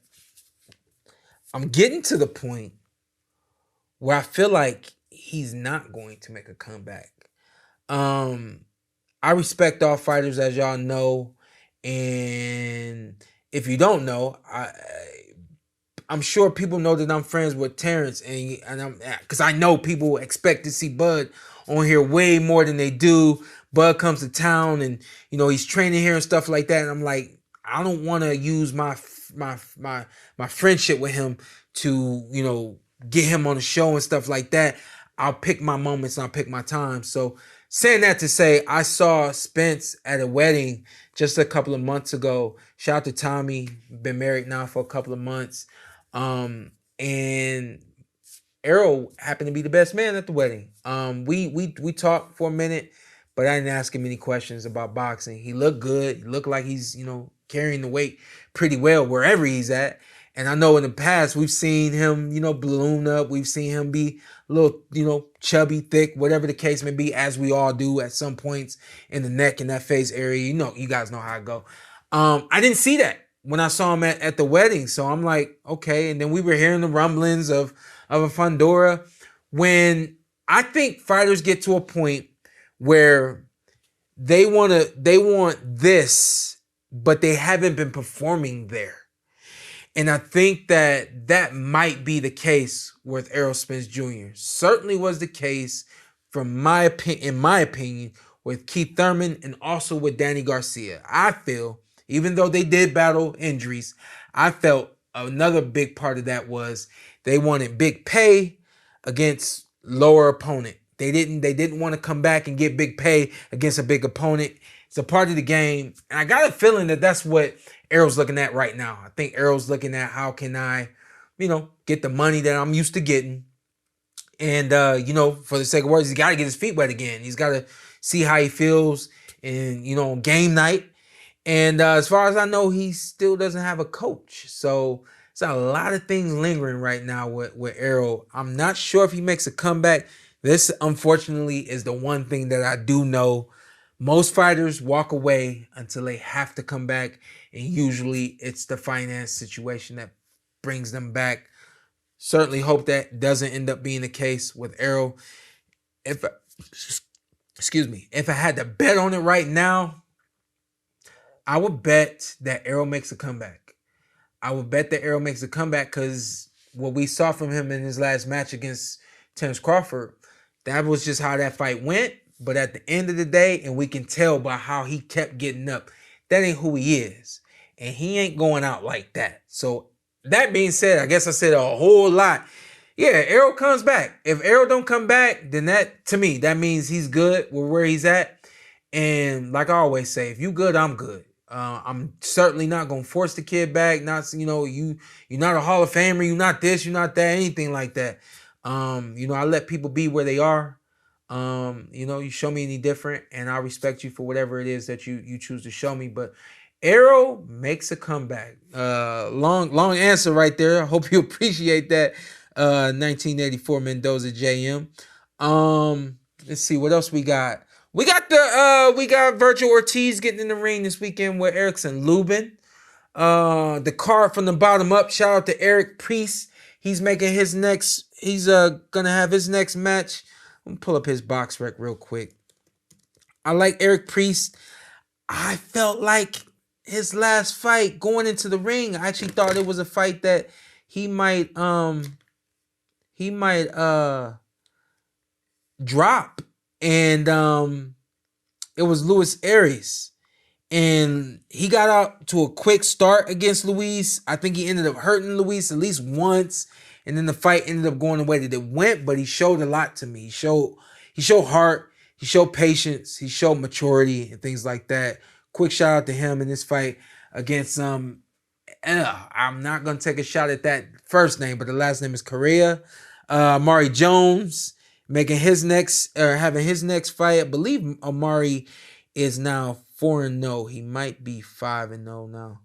I'm getting to the point where I feel like he's not going to make a comeback. I respect all fighters, as y'all know. And if you don't know, I'm sure people know that I'm friends with Terrence, and I'm because I know people expect to see Bud on here way more than they do. Bud comes to town, and he's training here and stuff like that. And I'm like, I don't want to use my friendship with him to get him on the show and stuff like that. I'll pick my moments and I'll pick my time. So saying that to say, I saw Spence at a wedding just a couple of months ago. Shout out to Tommy, been married now for a couple of months. And Errol happened to be the best man at the wedding. We talked for a minute, but I didn't ask him any questions about boxing. He looked good. He looked like he's, carrying the weight pretty well wherever he's at. And I know in the past we've seen him, balloon up. We've seen him be a little, chubby, thick, whatever the case may be, as we all do at some points in the neck and that face area. You guys know how I go. I didn't see that when I saw him at the wedding. So I'm like, okay. And then we were hearing the rumblings of a Fundora. when I think fighters get to a point where they want this, but they haven't been performing there. And I think that might be the case with Errol Spence Jr. Certainly was the case in my opinion, with Keith Thurman and also with Danny Garcia. I feel, even though they did battle injuries, I felt another big part of that was they wanted big pay against lower opponent. They didn't want to come back and get big pay against a big opponent. It's a part of the game. And I got a feeling that that's what Errol's looking at right now. I think Errol's looking at how can I, get the money that I'm used to getting. And, for the sake of words, he's got to get his feet wet again. He's got to see how he feels in, game night. And as far as I know, he still doesn't have a coach. So there's a lot of things lingering right now with Errol. I'm not sure if he makes a comeback. This, unfortunately, is the one thing that I do know. Most fighters walk away until they have to come back. And usually it's the finance situation that brings them back. Certainly hope that doesn't end up being the case with Errol. If I had to bet on it right now, I would bet that Errol makes a comeback. I would bet that Errol makes a comeback because what we saw from him in his last match against Terence Crawford, that was just how that fight went. But at the end of the day, and we can tell by how he kept getting up, that ain't who he is. And he ain't going out like that. So that being said, I guess I said a whole lot. Yeah, Errol comes back. If Errol don't come back, then that, to me, that means he's good with where he's at. And like I always say, if you good, I'm good. I'm certainly not going to force the kid back. Not, you're not a Hall of Famer. You're not this, you're not that, anything like that. I let people be where they are. You show me any different, and I respect you for whatever it is that you choose to show me. But Errol makes a comeback. Long answer right there. I hope you appreciate that. 1984 Mendoza JM. Let's see what else we got. We got Vergil Ortiz getting in the ring this weekend with Erickson Lubin. The card from the bottom up. Shout out to Eric Priest. He's making his next. He's gonna have his next match. I'm gonna pull up his box rec real quick. I like Eric Priest. I felt like his last fight going into the ring, I actually thought it was a fight that he might drop. And it was Luis Arias. And he got out to a quick start against Luis. I think he ended up hurting Luis at least once. And then the fight ended up going the way that it went. But he showed a lot to me. He showed heart. He showed patience. He showed maturity and things like that. Quick shout out to him in this fight against I'm not going to take a shot at that first name, but the last name is Correa. Amari Jones having his next fight. I believe Amari is now 4-0. He might be 5-0 now.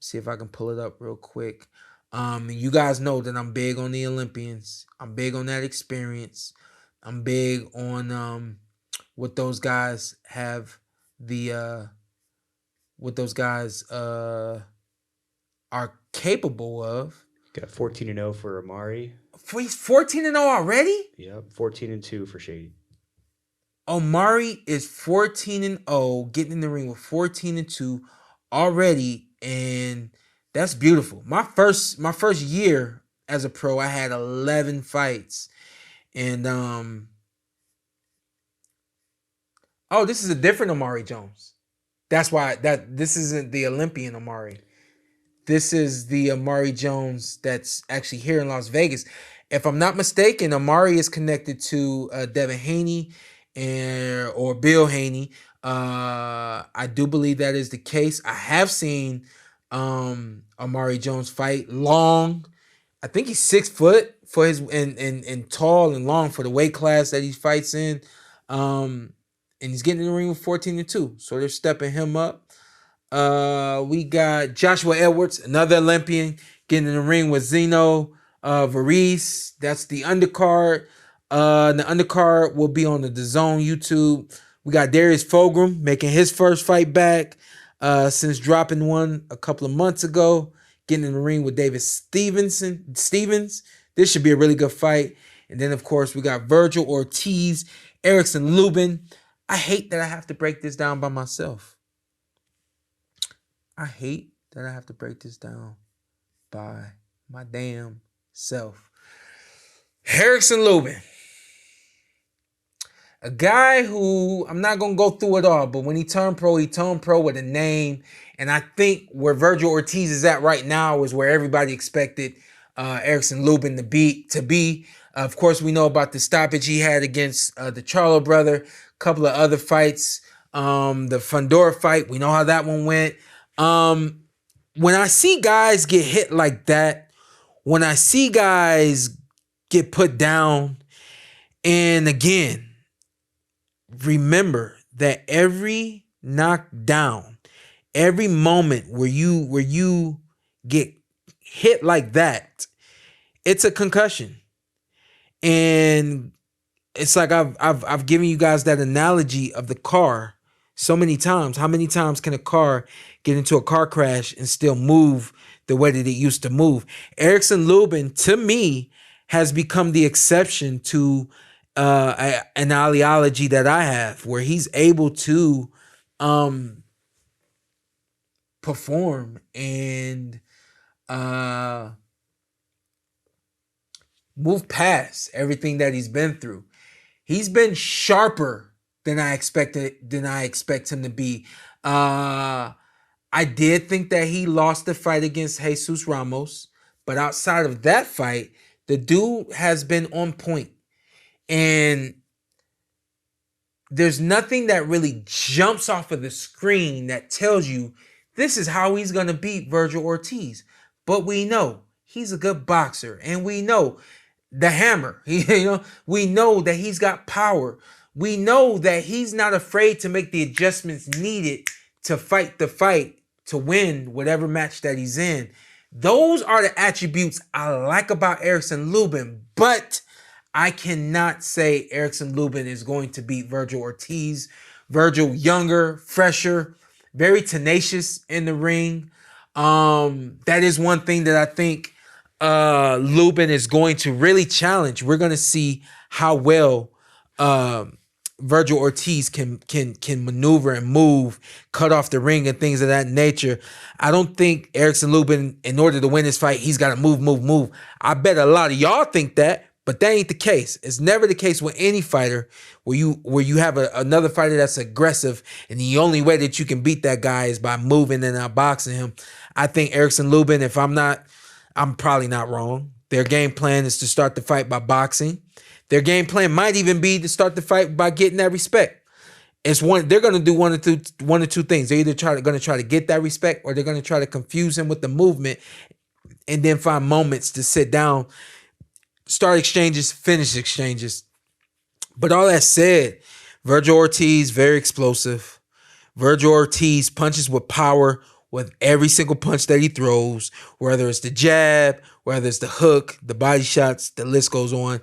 See if I can pull it up real quick. You guys know that I'm big on the Olympians. I'm big on that experience. I'm big on what those guys have what those guys are capable of. Got 14-0 for Amari. He's 14-0 already? Yep, 14-2 for Shady. Amari is 14-0, getting in the ring with 14-2 already, and that's beautiful. My first year as a pro, I had 11 fights, and this is a different Amari Jones. That's why this isn't the Olympian Amari. This is the Amari Jones that's actually here in Las Vegas. If I'm not mistaken, Amari is connected to Devin Haney or Bill Haney. I do believe that is the case. I have seen Amari Jones fight long. I think he's 6 foot for his and tall and long for the weight class that he fights in. And he's getting in the ring with 14-2. So they're stepping him up. We got Joshua Edwards, another Olympian, getting in the ring with Zeno Varese. That's the undercard. The undercard will be on the DAZN YouTube. We got Darius Fulgham making his first fight back since dropping one a couple of months ago. Getting in the ring with David Stevens. This should be a really good fight. And then, of course, we got Vergil Ortiz, Erickson Lubin. I hate that I have to break this down by myself. I hate that I have to break this down by my damn self. Erickson Lubin. A guy who, I'm not going to go through it all, but when he turned pro with a name. And I think where Vergil Ortiz is at right now is where everybody expected Erickson Lubin to be. Of course, we know about the stoppage he had against the Charlo brother. A couple of other fights. The Fundora fight, we know how that one went. When I see guys get hit like that, when I see guys get put down, and again, remember that every knockdown, every moment where you get hit like that, it's a concussion. And it's like I've given you guys that analogy of the car so many times. How many times can a car get into a car crash and still move the way that it used to move? Erickson Lubin, to me, has become the exception to an ideology that I have, where he's able to perform and move past everything that he's been through. He's been sharper than I expect him to be. I did think that he lost the fight against Jesus Ramos, but outside of that fight, the dude has been on point. And there's nothing that really jumps off of the screen that tells you this is how he's going to beat Vergil Ortiz. But we know he's a good boxer, and we know the hammer. We know that he's got power. We know that he's not afraid to make the adjustments needed to fight the fight, to win whatever match that he's in. Those are the attributes I like about Erickson Lubin, but I cannot say Erickson Lubin is going to beat Vergil Ortiz. Vergil, younger, fresher, very tenacious in the ring. That is one thing that I think Lubin is going to really challenge. We're going to see how well Vergil Ortiz can maneuver and move, cut off the ring and things of that nature. I don't think Erickson Lubin, in order to win this fight, he's got to move. I bet a lot of y'all think that, but that ain't the case. It's never the case with any fighter where you have another fighter that's aggressive, and the only way that you can beat that guy is by moving and outboxing him. I think Erickson Lubin, I'm probably not wrong. Their game plan is to start the fight by boxing. Their game plan might even be to start the fight by getting that respect. They're going to do one or two things. They're either going to try to get that respect, or they're going to try to confuse him with the movement, and then find moments to sit down, start exchanges, finish exchanges. But all that said, Vergil Ortiz, very explosive. Vergil Ortiz punches with power with every single punch that he throws, whether it's the jab, whether it's the hook, the body shots, the list goes on.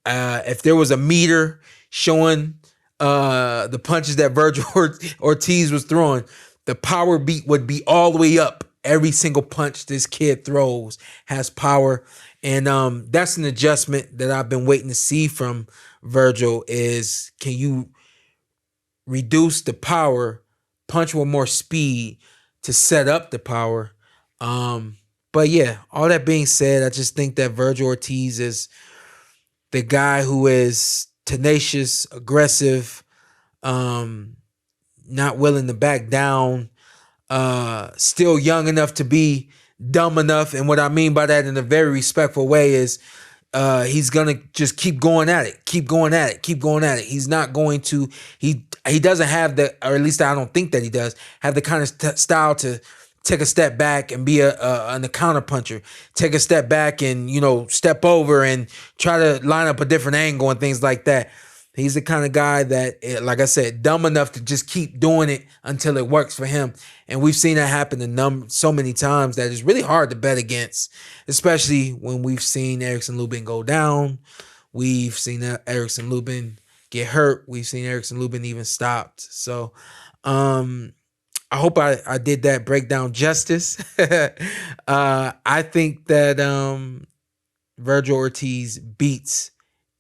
If there was a meter showing the punches that Vergil Ortiz was throwing, the power beat would be all the way up. Every single punch this kid throws has power. And that's an adjustment that I've been waiting to see from Vergil is, can you reduce the power, punch with more speed to set up the power? But yeah, all that being said, I just think that Vergil Ortiz is the guy who is tenacious, aggressive, not willing to back down, still young enough to be dumb enough. And what I mean by that in a very respectful way is he's going to just keep going at it. He's not going to, he doesn't have the, or at least I don't think that he does, have the kind of style to take a step back and be a counter puncher. Take a step back and, step over and try to line up a different angle and things like that. He's the kind of guy that, like I said, dumb enough to just keep doing it until it works for him. And we've seen that happen so many times that it's really hard to bet against, especially when we've seen Erickson Lubin go down. We've seen Erickson Lubin get hurt. We've seen Erickson Lubin even stopped. So I hope I did that breakdown justice. I think that Vergil Ortiz beats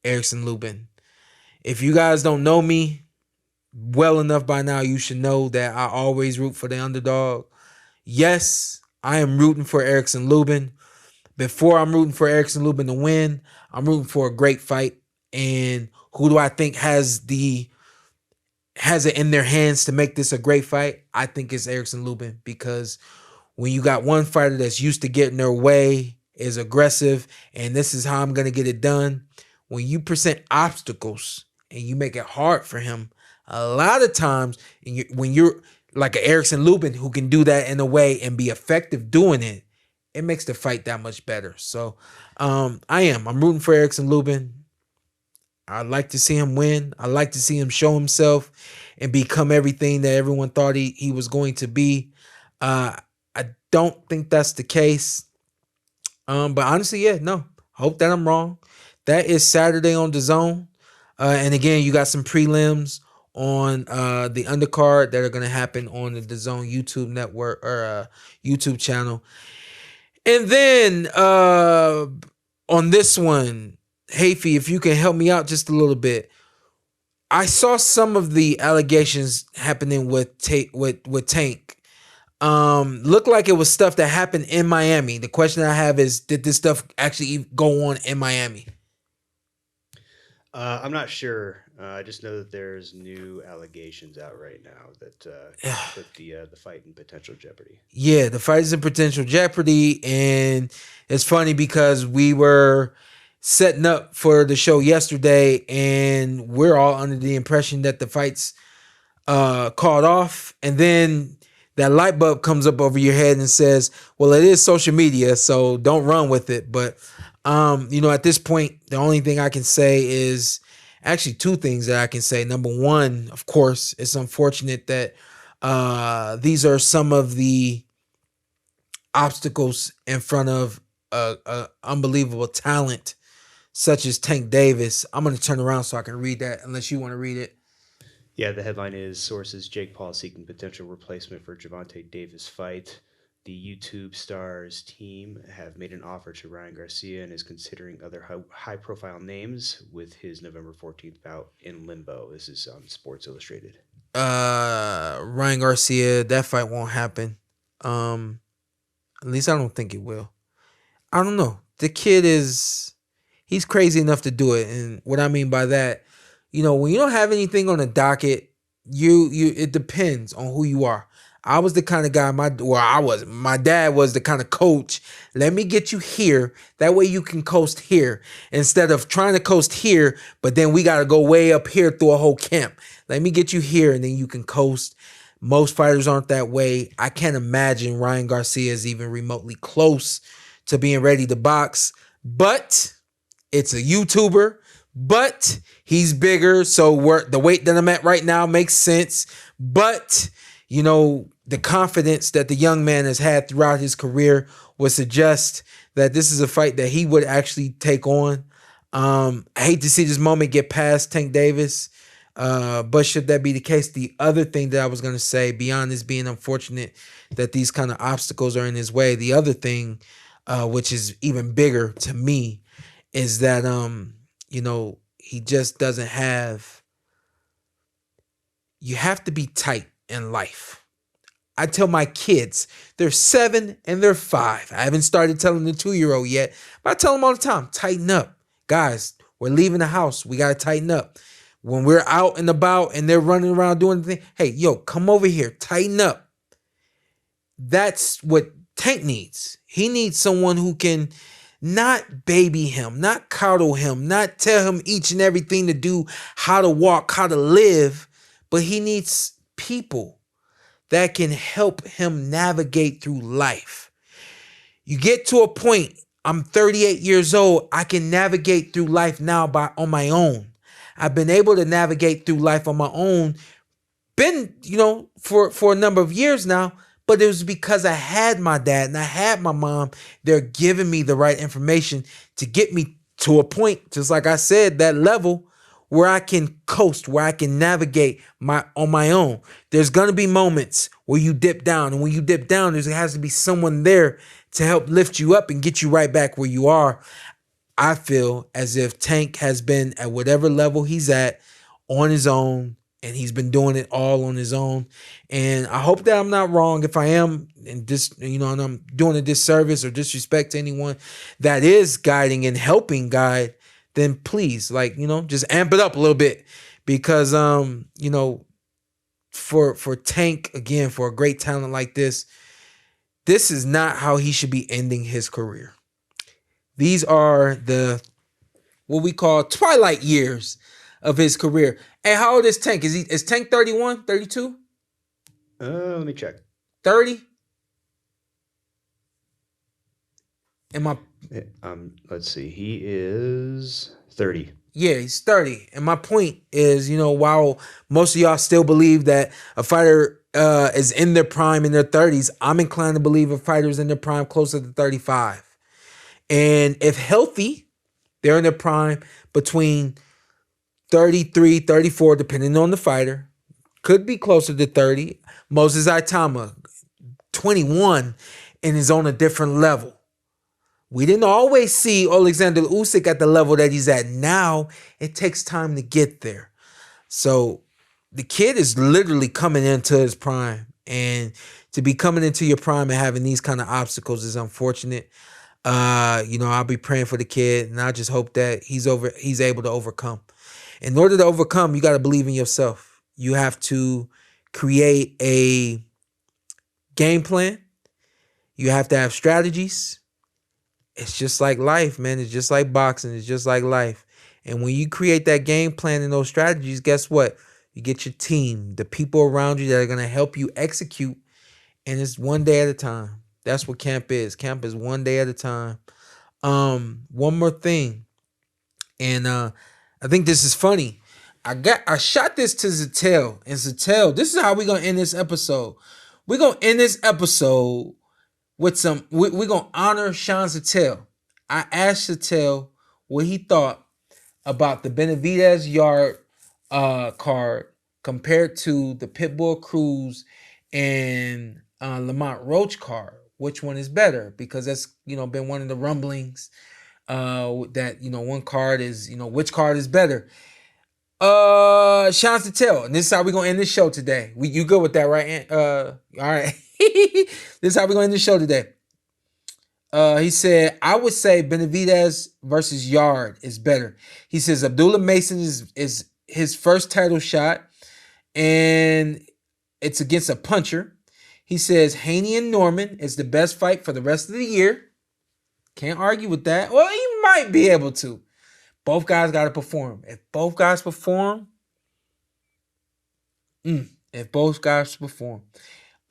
Erickson Lubin. If you guys don't know me well enough by now, you should know that I always root for the underdog. Yes, I am rooting for Erickson Lubin. Before I'm rooting for Erickson Lubin to win, I'm rooting for a great fight. And who do I think has it in their hands to make this a great fight? I think it's Erickson Lubin, because when you got one fighter that's used to getting their way, is aggressive, and this is how I'm going to get it done. When you present obstacles and you make it hard for him, a lot of times when you're like an Erickson Lubin who can do that in a way and be effective doing it, it makes the fight that much better. So I'm rooting for Erickson Lubin. I'd like to see him win. I'd like to see him show himself and become everything that everyone thought he was going to be. I don't think that's the case. But honestly, hope that I'm wrong. That is Saturday on DAZN. And again, you got some prelims on the undercard that are going to happen on the DAZN YouTube network or YouTube channel. And then on this one, Hafey, if you can help me out just a little bit. I saw some of the allegations happening with Tank. Looked like it was stuff that happened in Miami. The question I have is, did this stuff actually go on in Miami? I'm not sure. I just know that there's new allegations out right now that put the fight in potential jeopardy. Yeah, the fight is in potential jeopardy, and it's funny because we were setting up for the show yesterday, and we're all under the impression that the fight's called off, and then that light bulb comes up over your head and says, well, it is social media, so don't run with it. But, at this point, the only thing I can say is actually two things that I can say. Number one, of course, it's unfortunate that these are some of the obstacles in front of unbelievable talent such as Tank Davis. I'm going to turn around so I can read that unless you want to read it. Yeah, the headline is sources Jake Paul seeking potential replacement for Gervonta Davis fight. The YouTube stars team have made an offer to Ryan Garcia and is considering other high-profile names with his November 14th bout in limbo. This is on Sports Illustrated. Ryan Garcia, that fight won't happen. At least I don't think it will. I don't know. The kid he's crazy enough to do it. And what I mean by that, when you don't have anything on the docket, it depends on who you are. I was the kind of guy, my dad was the kind of coach. Let me get you here. That way you can coast here instead of trying to coast here, but then we got to go way up here through a whole camp. Let me get you here and then you can coast. Most fighters aren't that way. I can't imagine Ryan Garcia is even remotely close to being ready to box, but it's a YouTuber. But he's bigger, so the weight that I'm at right now makes sense. But, the confidence that the young man has had throughout his career would suggest that this is a fight that he would actually take on. I hate to see this moment get past Tank Davis, but should that be the case, the other thing that I was going to say, beyond this being unfortunate that these kind of obstacles are in his way, the other thing, which is even bigger to me, is that he just doesn't have. You have to be tight in life. I tell my kids, they're 7 and they're 5. I haven't started telling the 2-year-old yet, but I tell them all the time, tighten up. Guys, we're leaving the house. We got to tighten up. When we're out and about and they're running around doing the thing, hey, come over here, tighten up. That's what Tank needs. He needs someone who can not baby him, not coddle him, not tell him each and everything to do, how to walk, how to live, but he needs people that can help him navigate through life. You get to a point, I'm 38 years old, I can navigate through life now on my own. I've been able to navigate through life on my own, for a number of years now, but it was because I had my dad and I had my mom. They're giving me the right information to get me to a point, just like I said, that level where I can coast, where I can navigate on my own. There's going to be moments where you dip down, and when you dip down, there has to be someone there to help lift you up and get you right back where you are. I feel as if Tank has been at whatever level he's at on his own, and he's been doing it all on his own. And I hope that I'm not wrong. If I am, and and I'm doing a disservice or disrespect to anyone that is guiding and helping guide, then please, just amp it up a little bit, because for Tank, again, for a great talent like this is not how he should be ending his career. These are what we call twilight years of his career. Hey, how old is Tank? Is Tank 31, 32? Let me check. 30? Let's see. He is 30. Yeah, he's 30. And my point is, while most of y'all still believe that a fighter is in their prime in their 30s, I'm inclined to believe a fighter's in their prime closer to 35. And if healthy, they're in their prime between 33, 34, depending on the fighter. Could be closer to 30. Moses Itauma, 21, and is on a different level. We didn't always see Oleksandr Usyk at the level that he's at now. It takes time to get there. So the kid is literally coming into his prime. And to be coming into your prime and having these kind of obstacles is unfortunate. I'll be praying for the kid, and I just hope that he's able to overcome. In order to overcome, you got to believe in yourself. You have to create a game plan. You have to have strategies. It's just like life, man. It's just like boxing. It's just like life. And when you create that game plan and those strategies, guess what? You get your team, the people around you that are going to help you execute. And it's one day at a time. That's what camp is. Camp is one day at a time. One more thing. And I think this is funny. I shot this to Zatel. And Zatel, this is how we're going to end this episode. We're going to end this episode with we're going to honor Sean Zatel. I asked Zatel what he thought about the Benavidez Yarde card compared to the Pitbull Cruz and Lamont Roach card. Which one is better? Because that's, been one of the rumblings that, one card is, which card is better? Sean Zatel. And this is how we're going to end this show today. You good with that, right? All right. This is how we're going to end the show today. He said, I would say Benavidez versus Yarde is better. He says Abdullah Mason is his first title shot, and it's against a puncher. He says Haney and Norman is the best fight for the rest of the year. Can't argue with that. Well, you might be able to. Both guys got to perform. If both guys perform,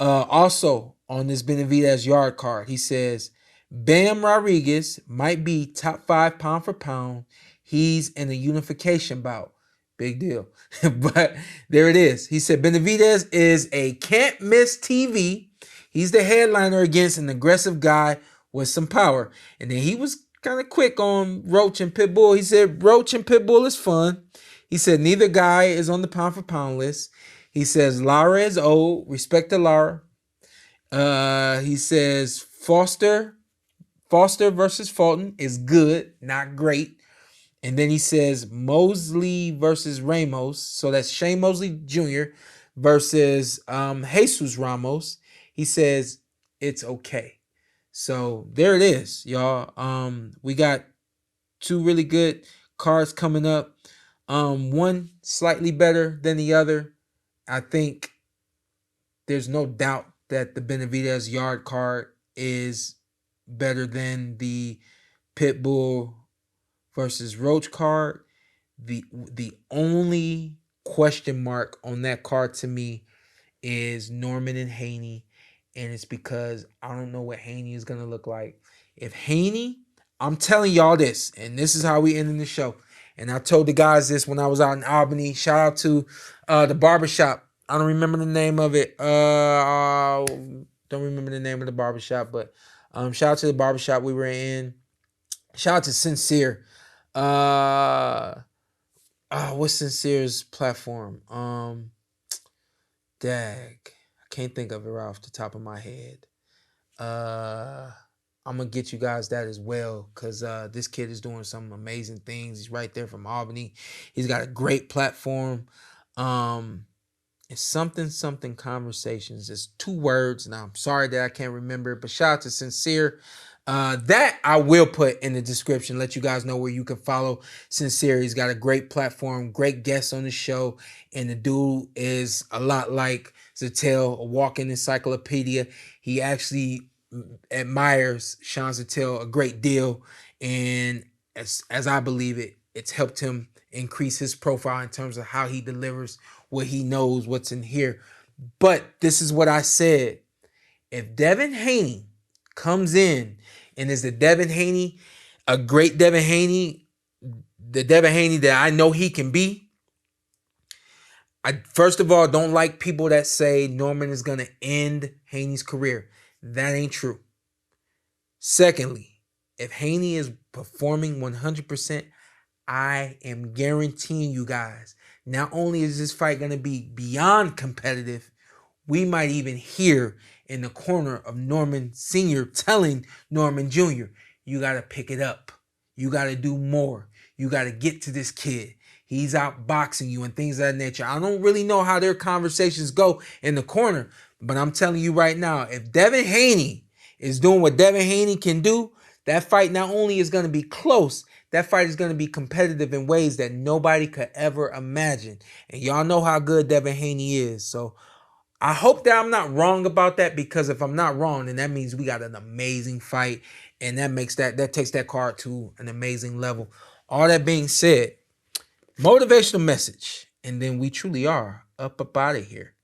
also on this Benavidez Yarde card, he says Bam Rodriguez might be top 5 pound for pound. He's in a unification bout. Big deal. But there it is. He said Benavidez is a can't miss TV. He's the headliner against an aggressive guy with some power. And then he was kind of quick on Roach and Pitbull. He said Roach and Pitbull is fun. He said neither guy is on the pound for pound list. He says Lara is old. Respect to Lara. He says Foster versus Fulton is good, not great. And then he says Mosley versus Ramos. So that's Shane Mosley Jr. versus Jesus Ramos. He says it's okay. So there it is, y'all. We got 2 really good cards coming up. One slightly better than the other. I think there's no doubt that the Benavidez Yarde card is better than the Pitbull versus Roach card. The only question mark on that card to me is Norman and Haney, and it's because I don't know what Haney is going to look like. If Haney, I'm telling y'all this, and this is how we ending the show, and I told the guys this when I was out in Albany. Shout out to the barbershop. I don't remember the name of it. Don't remember the name of the barbershop, but shout out to the barbershop we were in. Shout out to Sincere. What's Sincere's platform? Dag. I can't think of it right off the top of my head. I'm I'm going to get you guys that as well because this kid is doing some amazing things. He's right there from Albany. He's got a great platform. It's something conversations. It's 2 words. Now, I'm sorry that I can't remember it, but shout out to Sincere. That I will put in the description. Let you guys know where you can follow Sincere. He's got a great platform, great guests on the show, and the dude is a lot like Zattel, a walking encyclopedia. He actually admires Sean Zattel a great deal, and as I believe it, it's helped him increase his profile in terms of how he delivers what he knows, what's in here. But this is what I said. If Devin Haney comes in and is the Devin Haney, a great Devin Haney, the Devin Haney that I know he can be, I first of all don't like people that say Norman is going to end Haney's career. That ain't true. Secondly, if Haney is performing 100%, I am guaranteeing you guys, not only is this fight going to be beyond competitive, we might even hear in the corner of Norman Sr. telling Norman Jr., you got to pick it up. You got to do more. You got to get to this kid. He's out boxing you and things of that nature. I don't really know how their conversations go in the corner, but I'm telling you right now, if Devin Haney is doing what Devin Haney can do, that fight not only is going to be close, that fight is going to be competitive in ways that nobody could ever imagine. And y'all know how good Devin Haney is. So I hope that I'm not wrong about that, because if I'm not wrong, then that means we got an amazing fight. And that takes that card to an amazing level. All that being said, motivational message. And then we truly are up out of here.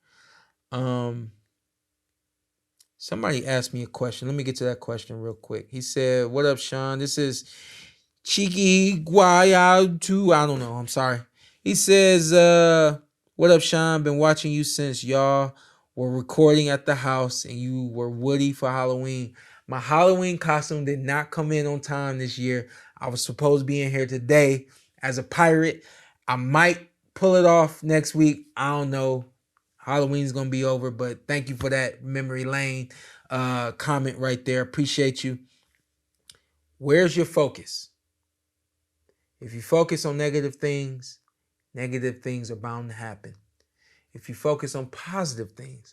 Somebody asked me a question. Let me get to that question real quick. He said, what up, Sean? This is Cheeky Guaya 2. I don't know. I'm sorry. He says, what up, Sean? Been watching you since y'all were recording at the house and you were Woody for Halloween. My Halloween costume did not come in on time this year. I was supposed to be in here today as a pirate. I might pull it off next week. I don't know. Halloween's going to be over, but thank you for that memory lane comment right there. Appreciate you. Where's your focus? If you focus on negative things are bound to happen. If you focus on positive things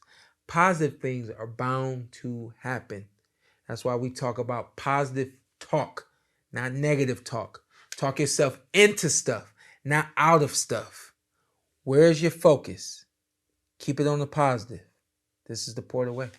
are bound to happen. That's why we talk about positive talk, not negative talk. Talk yourself into stuff, not out of stuff. Where's your focus? Keep it on the positive. This is the PorterWay.